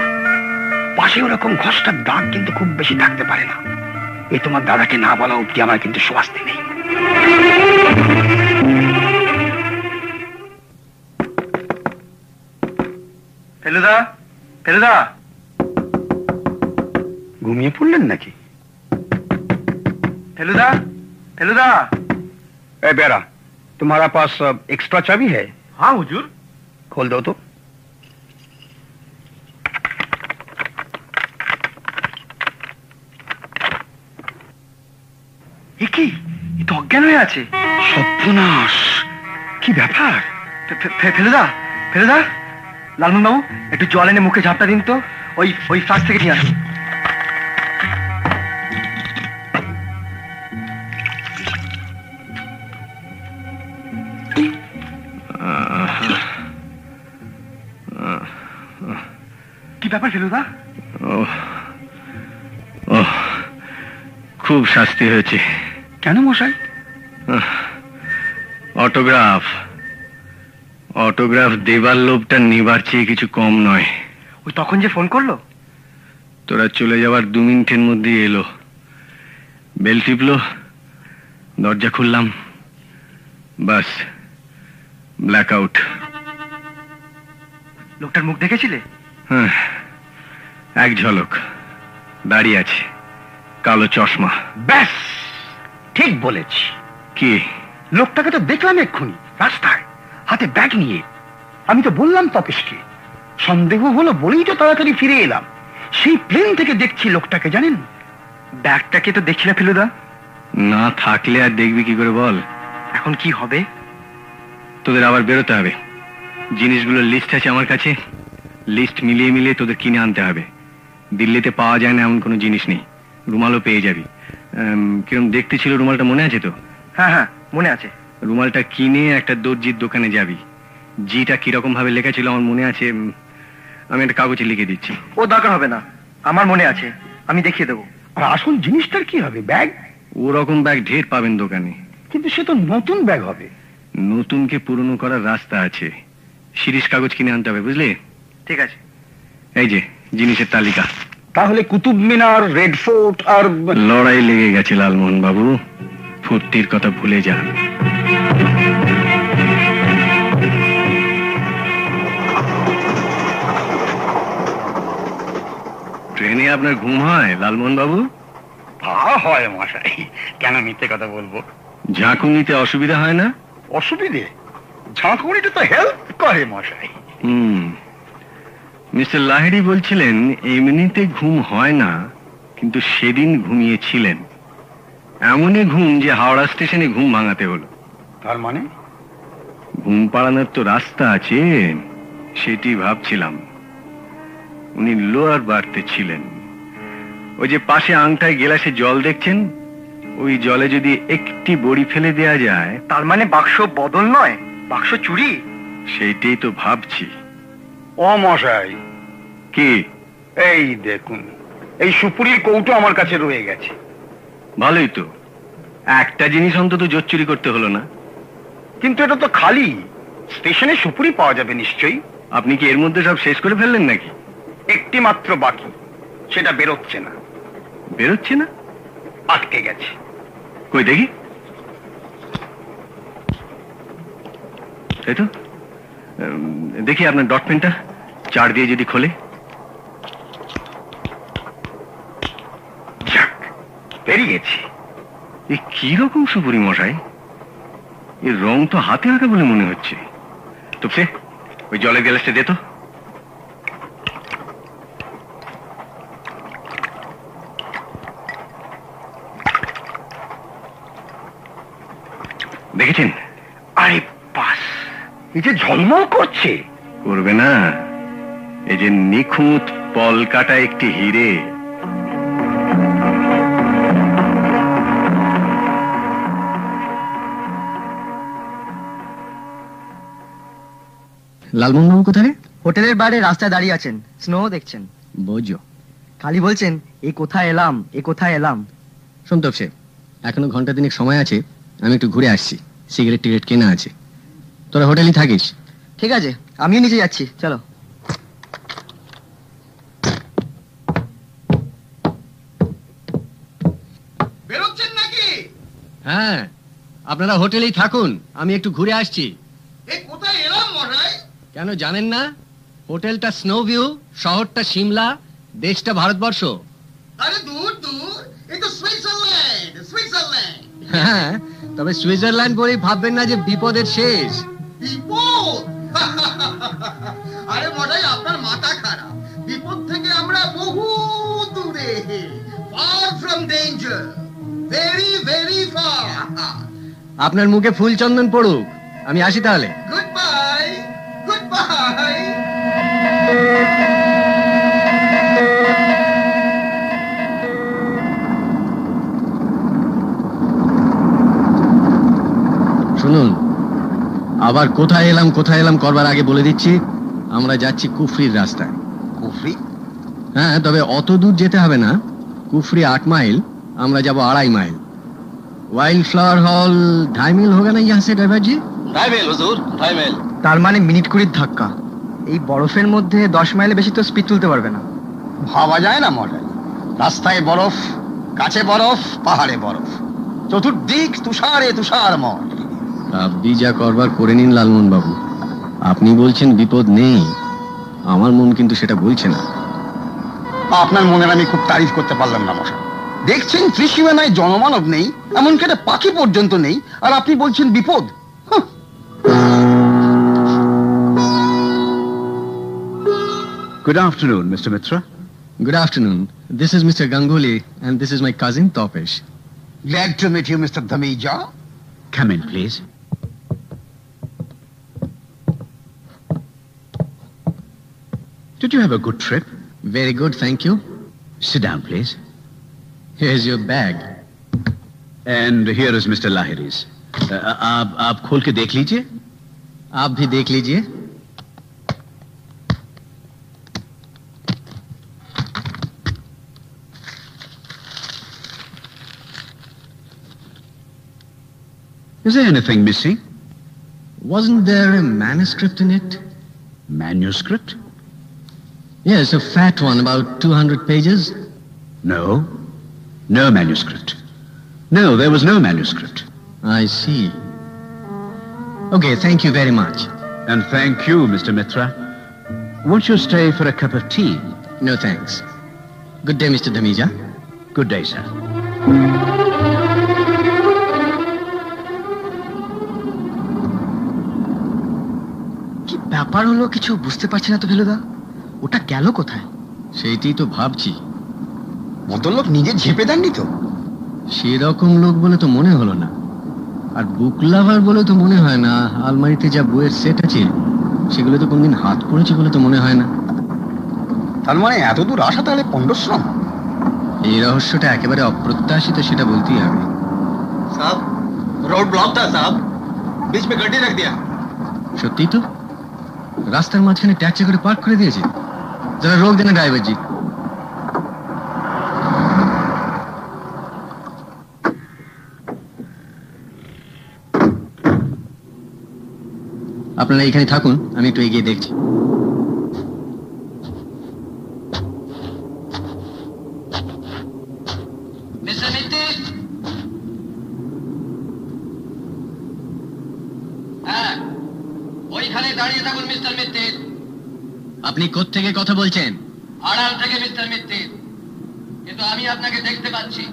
পাশে ওরকম ঘষটার দাগ কিন্তু খুব বেশি থাকতে পারে না। এ তোমার দাদাকে না বলা অব্দি আমার কিন্তু স্বস্তি নেই। ফেলুদা, ফেলুদা, ঘুমিয়ে পড়লেন নাকি? ফেলুদা, ফেলুদা। ए बेरा, तुम्हारा पास एक्स्ट्रा चाबी है? हाँ हुजूर। खोल दो तो। এ কি, এ তো অজ্ঞান হয়ে আছে। সর্বনাশ, কি ব্যাপার? ফেলুদা, ফেলুদা, লালমোহন বাবু একটু জল এনে মুখে ঝাপটা দিন তো, ওই ফ্লাস্ক থেকে নিয়ে আসুন। কি ব্যাপার ফেলুদা? খুব শাস্তি হয়েছে। কেন মশাই? অটোগ্রাফ দেবার লোভটা নিবার চেয়ে কিছু কম নয়। ওই তখন যে ফোন করলো, তোরা চলে যাওয়ার 2 মিনিটের মধ্যেই এলো। বেল টিপলো, দরজা খুললাম, বাস ব্ল্যাক আউট। লোকটার মুখ দেখেছিলে? হ্যাঁ, এক ঝলক, দাঁড়িয়ে আছে, কালো চশমা। ব্যাস ঠিক বলেছি। কি? লোকটাকে তো দেখলাম এক্ষুনি রাস্তায়, হাতে ব্যাগ নিয়ে। আমি তো বললাম তপেশকে, সন্দেহ হলো বলেই তো তাড়াতাড়ি ফিরে এলাম। সেই প্লেন থেকে দেখছি লোকটাকে, জানেন? ব্যাগটাকে তো দেখি না ফেলুদা। না থাকলে আর দেখবি কি করে বল? এখন কি হবে? তোদের আবার বেরোতে হবে। জিনিসগুলোর লিস্ট আছে আমার কাছে, লিস্ট মিলিয়ে মিলিয়ে তোদের কিনে আনতে হবে। দিল্লিতে পাওয়া যায় না এমন কোনো জিনিস নেই। রুমালও পেয়ে যাবি। কিরম দেখতে ছিল রুমালটা, মনে আছে তো? হ্যাঁ হ্যাঁ মনে আছে। রুমালটা কিনে একটা দর্জির দোকানে যাবি। জিটা কিরকম ভাবে লেখা ছিল আমার মনে আছে, আমি একটা কাগজে লিখে দিচ্ছি। ও দরকার হবে না, আমার মনে আছে, আমি দেখিয়ে দেবো। আর আসল জিনিসটার কি হবে? ব্যাগ? ওরকম ব্যাগ ঢের পাবেন দোকানে, কিন্তু সে তো নতুন ব্যাগ হবে। নতুনকে পুরনো করার রাস্তা আছে। শিরিষ কাগজ কিনে আনতে হবে, বুঝলি? ঠিক আছে। এই যে জিনিসের তালিকা। তাহলে কুতুব মিনার, রেড ফোর্ট আর... লড়াই লেগে গেছে লালমোহন বাবু, ফুর্তির কথা ভুলে যান। ট্রেনে আপনার ঘুম হয় লালমোহন বাবু? তা হয় মশাই, কেন মিথ্যে কথা বলবো? ঝাঁকুনিতে অসুবিধা হয় না? অসুবিধে? ঝাঁকুনিটা তো হেল্প করে মশাই। মিস্টার লাহিড়ী বলছিলেন এমনিতে ঘুম হয় না, কিন্তু সেদিন ঘুমিয়েছিলেন। এমনই ঘুম যে হাওড়া স্টেশনে ঘুম ভাঙাতে হলো। তার মানে? ঘুম পাড়ানোর তো রাস্তা আছে, সেটি ভাবছিলাম। উনি লোয়ার বার্থে ছিলেন। ওই যে পাশে আংটায় গেলাসে জল দেখছেন, ওই জলে যদি একটি বড়ি ফেলে দেয়া যায়। তার মানে বাক্স বদল নয়, বাক্স চুরি? সেইটাই তো ভাবছি। ও মশাই, কি? এই দেখুন, এই সুপুরির কৌটো আমার কাছে রয়ে গেছে। ভালোই তো, একটা জিনিস অন্তত জোর চুরি করতে হলো না। কিন্তু এটা তো খালি, স্টেশনে সুপুরি পাওয়া যাবে নিশ্চয়ই। আপনি কি এর মধ্যে সব শেষ করে ফেললেন নাকি? একটি মাত্র বাকি, সেটা বেরোচ্ছে না। বেরোচ্ছে না? আটকে গেছে। কই দেখি। তাই তো, দেখি আপনার ডট পেনটা, চার দিয়ে যদি খোলে। বেরিয়েছে। এ কি রকম সুপুরি মশাই? এর রং তো হাতে আঁকা বলে মনে হচ্ছে। তো সে ওই জলের গ্যালাসটা দে তো। দেখেছেন? আরে বাস, এই যে ঝলমল করছে। করবে না? এই যে নিখুঁত পলকাটা একটি হিরে। লালমোহনবাবু কোথায়? হোটেলের বাইরে রাস্তায় দাঁড়িয়ে আছেন, স্নো দেখছেন। বোঝো, খালি বলছেন এই কোথায় এলাম, এ কোথায় এলাম। সন্তোষ, এখনো ঘন্টা দিনেক সময় আছে, আমি একটু ঘুরে আসছি। সিগারেট টিগারেট কেনা আছে। তোরা হোটেলেই থাকিস? ঠিক আছে, আমিও নিচে যাচ্ছি, চলো। বেরোচ্ছেন নাকি? হ্যাঁ, আপনারা হোটেলেই থাকুন, আমি একটু ঘুরে আসছি। এই কোথায় এলাম মশাই? কেন জানেন না? হোটেলটা স্নো ভিউ, শহরটা সিমলা, দেশটা ভারতবর্ষ। আরে দূর দূর, এই তো সুইজারল্যান্ড, সুইজারল্যান্ড। হ্যাঁ, তবে সুইজারল্যান্ড বলেই ভাববেন না যে বিপদের শেষ। বিপদ? আরে মশাই, আপনার মাথা খারাপ। বিপদ থেকে আমরা বহু দূরে, far from danger. very, very far. আপনার মুখে ফুল চন্দন পড়ুক, আমি আসি তাহলে। Goodbye. Goodbye. শুনুন, আবার কোথায় এলাম করবার আগে বলে দিচ্ছি, আমরা যাচ্ছি কুফরির রাস্তায়। কুফরি? হ্যাঁ, তবে অত দূর যেতে হবে না। কুফরি 8 মাইল, আমরা যাব 2.5 মাইল। वाइल्ड फ्लावर हॉल 2.5 मील होगा ना यहाँ से ड्राइवर जी? 2.5 মাইল হুজুর, 2.5 মাইল। তার মানে মিনিট 20 ধাক্কা। এই বরফের মধ্যে 10 মাইলে বেশি তো স্পিড তুলতে পারবে না। ভাবা যায় না মডেল। রাস্তায় বরফ, কাছে বরফ, পাহাড়ে বরফ, চতুর্দিক তুষারে তুষারময়। আপনি যা করবার করে নিন লালমোহন বাবু। আপনি বলছেন বিপদ নেই, আমার মন কিন্তু সেটা বলছে না। আপনার মনের আমি খুব তারিফ করতে পারলাম না মশাই। দেখছেন ত্রিসীমানায় জনমানব নেই, এমনকি একটা পাখি পর্যন্ত নেই, আর আপনি বলছেন বিপদ। Good afternoon, Mr. Mitra. Good afternoon. This is Mr. Ganguly and this is my cousin Topesh. Glad to meet you, Mr. Dhamija. Come in, please. Did you have a good trip? Very good, thank you. Sit down, please. Here's your bag. And here is Mr. Lahiri's. आप खोल के देख लीजिए. आप भी देख लीजिए. Is there anything missing? Wasn't there a manuscript in it? Manuscript? Yes, a fat one, about 200 pages. No. No manuscript. No, there was no manuscript. I see. Okay, thank you very much. And thank you, Mr. Mitra. Won't you stay for a cup of tea? No, thanks. Good day, Mr. Dhamija. Good day, sir. কি ব্যাপার হলো কিছু বুঝতে পারছি না তো ফেলুদা। ওটা গেল কোথায়? সেইটাই তো ভাবছি। ভদ্রলোক নিজে ঝেপে দেননি তো? সেরকম লোক বলে তো মনে হলো না, আর বুক লাভার বলে তো মনে হয় না। আলমারিতে যা বইয়ের সেট আছে সেগুলো তো কোনদিন হাত পড়েছে বলে তো মনে হয় না। তার মানে এত দূর আসা তাহলে পণ্ডশ্রম। এই রহস্যটা একেবারে অপ্রত্যাশিত, সেটা বলতেই হবে। সাহেব, রোড ব্লক থা সাহেব, बीच में गड्डी रख दिया। সত্যি তো, রাস্তার মাঝখানে ট্যাক্সি করে পার্ক করে দিয়েছে। যারা রোক দেন ড্রাইভার জি। আপনারা এখানে থাকুন, আমি একটু এগিয়ে দেখছি। হ্যাঁ, ওইখানে দাঁড়িয়ে থাকুন মিস্টার মিত্তির। আপনি কোত্থেকে কথা বলছেন? আড়াল থেকে মিস্টার মিত্তির, কিন্তু আমি আপনাকে দেখতে পাচ্ছি।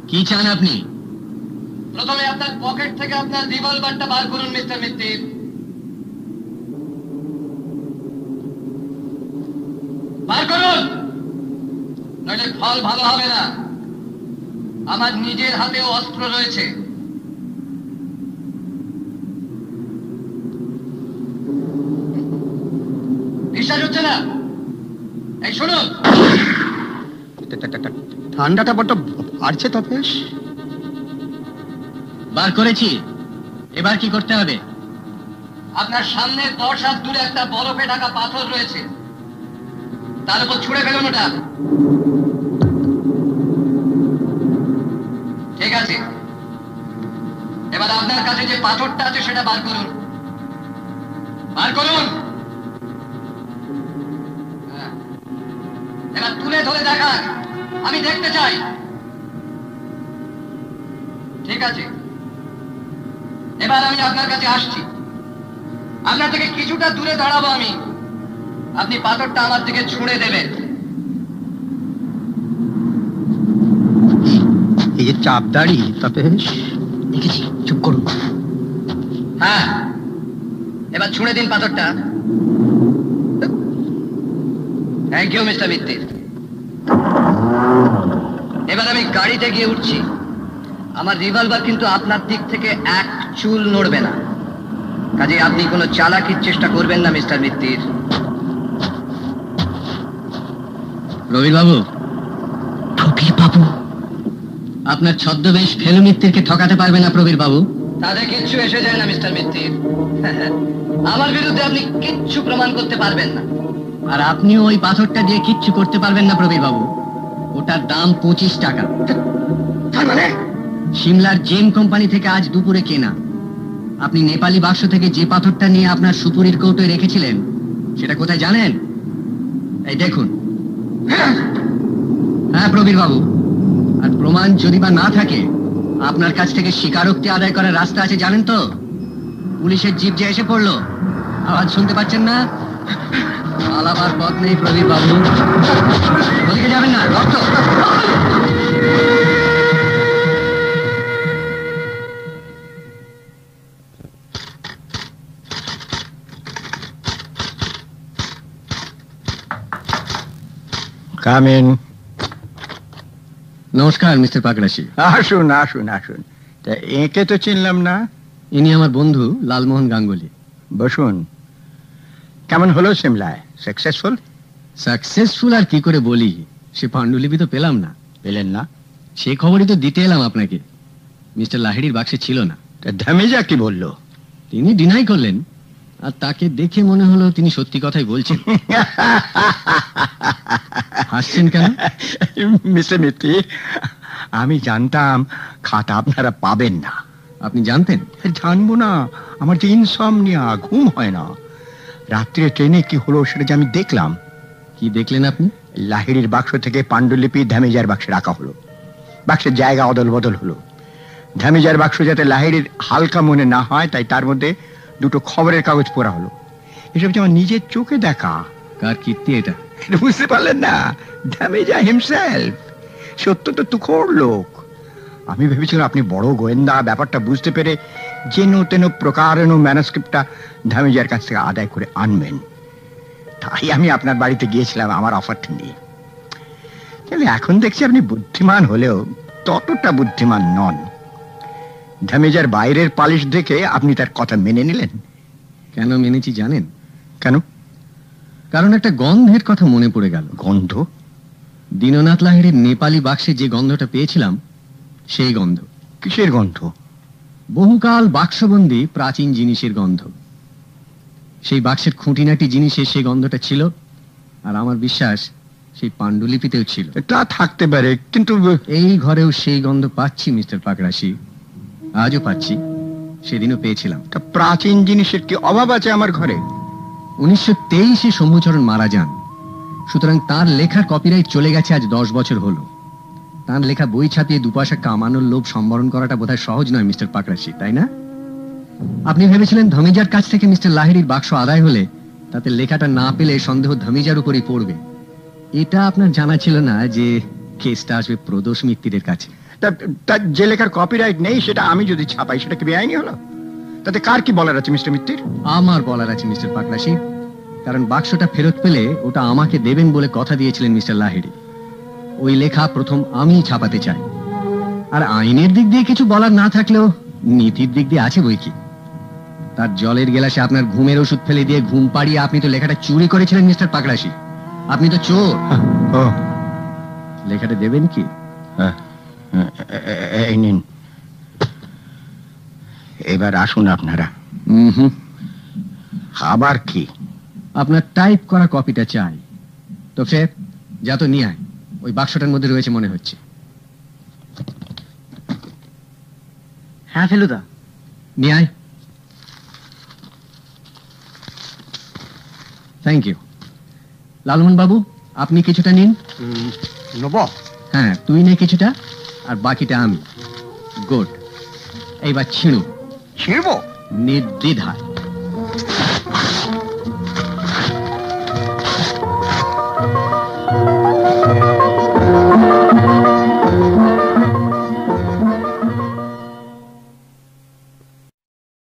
কি চান আপনি? প্রথমে আপনার পকেট থেকে আপনার রিভলভারটা বার করুন মিস্টার মিত্তির। বার করুন, নইলে ফল ভালো হবে না। আমার নিজের হাতেও অস্ত্র রয়েছে। বিশ্বাস হচ্ছে না? এই শুনুন। ঠান্ডাটা বড্ড বাড়ছে তপেশ। বার করেছি, এবার কি করতে হবে? আপনার সামনে 10 হাত দূরে একটা বরফে ঢাকা পাথর রয়েছে, তার উপর ছুঁড়ে ফেলুন ওটা। ঠিক আছে, এবার আপনার কাছে যে পাথরটা আছে সেটা বার করুন। বার করুন। এবার তুলে ধরে দেখান, আমি দেখতে চাই। ঠিক আছে, এবার আমি আপনার কাছে আসছি। আপনার থেকে কিছুটা দূরে দাঁড়াবো আমি। আপনি পাথরটা আমার দিকে ছুঁড়ে দেবেন। এই যে চাপদাড়ি তপেশ, দেখেছি, চুপ করুন। হ্যাঁ, এবার ছুঁড়ে দিন পাথরটা। Thank you mister Mitter. এবার আমি গাড়িতে গিয়ে উঠছি, আমার রিভলভার কিন্তু আপনার দিক থেকে এক চুল নড়বে না। কাজে আপনি কোনো চালাকির চেষ্টা করবেন না মিস্টার মিত্তির। প্রবীর বাবু, প্রবীর বাবু, আপনার ছদ্মবেশ ফেলু মিত্তিরকে ঠকাতে পারবে না প্রবীর বাবু। তাদের কিচ্ছু এসে যায় না মিস্টার মিত্তির। আমার বিরুদ্ধে আপনি কিচ্ছু প্রমাণ করতে পারবেন না। আর আপনিও ওই পাথরটা দিয়ে কিচ্ছু করতে পারবেন না প্রবীর বাবু। ওটার দাম 25 টাকা। তার মানে সিমলার জেম কোম্পানি থেকে আজ দুপুরে কেনা। আপনি নেপালি বাক্স থেকে যে পাথরটা নিয়ে আপনার সুপুরির কৌটোয় রেখেছিলেন সেটা কোথায় জানেন? এই দেখুন। হ্যাঁ প্রবীর বাবু, আর প্রমাণ যদি বা না থাকে আপনার কাছ থেকে স্বীকারোক্তি আদায় করার রাস্তা আছে জানেন তো? পুলিশের জিপ যে এসে পড়লো, আওয়াজ শুনতে পাচ্ছেন না? পালাবার পথ নেই প্রবীর বাবু। ওদিকে যাবেন না, রক্ত। Come in. নমস্কার মিস্টার পাকড়াশি। আসুন আসুন আসুন। তা একে তো চিনলাম না। ইনি আমার বন্ধু লালমোহন গাঙ্গুলি। বসুন। কেমন হলো সিমলায়? সাকসেসফুল? সাকসেসফুল আর কি করে বলি, সে পাণ্ডুলিপি তো পেলাম না। পেলেন না? সে খবরই তো দিতে এলাম আপনাকে। মিস্টার লাহিড়ির বাক্সে ছিল না। ধামেজা কি বললো? তিনি ডিনাই করলেন, আর তাকে দেখে মনে হলো তিনি সত্যি কথাই বলছেন। হাসছেন কেন? মিস্টার মিত্তি, আমি জানতাম খাতা আপনারা পাবেন না। আপনি জানতেন? জানবো না, আমার যে ইনসমনিয়া, ঘুম হয় না। রাত্রে ট্রেনে কি হলো সেটা যে আমি দেখলাম। কি দেখলেন আপনি? লাহিড়ির বাক্স থেকে পাণ্ডুলিপি ধামেজার বাক্সে রাখা হলো। বাক্সের জায়গা অদল বদল হলো। ধামেজার বাক্স যাতে লাহিড়ির হালকা মনে না হয় তাই তার মধ্যে দুটো খবরের কাগজ পড়া হলো। এসব যে আমার নিজের চোখে দেখা। কার কীর্তি এটা? বুঝতে পারলেন না? ধামেজা হিমসেলফ। সত্য তো তুখোড় লোক। আমি ভেবেছিলাম আপনি বড় গোয়েন্দা, ব্যাপারটা বুঝতে পেরে যেন তেন প্রকারেণ ম্যানুস্ক্রিপ্টটা ধামেজার কাছ থেকে আদায় করে আনবেন। তাই আমি আপনার বাড়িতে গিয়েছিলাম আমার অফারটা নিয়ে। তাহলে এখন দেখছি আপনি বুদ্ধিমান হলেও ততটা বুদ্ধিমান নন। ধামেজার বাইরের পালিশ দেখে আপনি তার কথা মেনে নিলেন। কেন মেনেছি জানেন? কেন? কারণ একটা গন্ধের কথা মনে পড়ে গেল। গন্ধ? দীননাথ লাহিড়ির নেপালি বাক্সে যে গন্ধটা পেয়েছিলাম সেই গন্ধ। কিসের গন্ধ? বহুকাল বাক্সবন্দি প্রাচীন জিনিসের গন্ধ। সেই বাক্সের খুঁটিনাটি জিনিসে সেই গন্ধটা ছিল, আর আমার বিশ্বাস সেই পাণ্ডুলিপিতেও ছিল। তা থাকতে পারে, কিন্তু এই ঘরেও সেই গন্ধ পাচ্ছি মিস্টার পাকড়াশি, আজও পাচ্ছি, সেদিনও পেয়েছিলাম। তা প্রাচীন জিনিসের কি অভাব আছে আমার ঘরে? 1923-এ শম্ভুচরণ মারা যান, সুতরাং তার লেখার কপিরাইট চলে গেছে আজ 10 বছর হলো। তার লেখা বই ছাপিয়ে দুপয়সা কামানোর লোভ সম্বরণ করাটা বোধহয় সহজ নয় মিস্টার পাকড়াশি, তাই না? আপনি ভেবেছিলেন ধমিজার কাছ থেকে মিস্টার লাহিড়ির বাক্স আদায় হলে তাতে লেখাটা না পেলে সন্দেহ ধমিজার উপরই পড়বে। এটা আপনার জানা ছিল না যে কেসটা আসবে প্রদোষ মিত্তিরের কাছে। তার যে লেখার কপিরাইট নেই সেটা আমি যদি ছাপাই সেটা কি বেআইনি হলো? তাতে কার কি বলার আছে মিস্টার মিত্তির? আমার বলার আছে মিস্টার পাকড়াশি, কারণ বাক্সটা ফেরত পেলে ওটা আমাকে দেবেন বলে কথা দিয়েছিলেন মিস্টার লাহিড়ি। ওই লেখা প্রথম আমি ছাপাতে চাই। আর আইনের দিক দিয়ে কিছু বলার না থাকলেও নীতির দিক দিয়ে আছে বই কি। তার জলের গেলাসে আপনার ঘুমের ওষুধ ফেলে দিয়ে ঘুম পাড়িয়ে আপনি তো লেখাটা চুরি করেছিলেন মিস্টার পাকড়াশি। আপনি তো চোর। লেখাটা দেবেন কি? এই নিন। এবার আসুন আপনারা। আবার কি? আপনার টাইপ করা কপিটা চাই। তো সে যা তো নিয়ে আয়, ওই বাক্সটার মধ্যে রয়েছে মনে হচ্ছে। হ্যাঁ ফেলুদা, নিয়ে আয়। Thank you. লালমোহন বাবু, আপনি কিছুটা নিন। নেব? হ্যাঁ, তুই নে কিছুটা, আর বাকিটা আমি। গুড। এইবার ছিঁড়ো। ছিঁড়ব? নির্দ্বিধায়।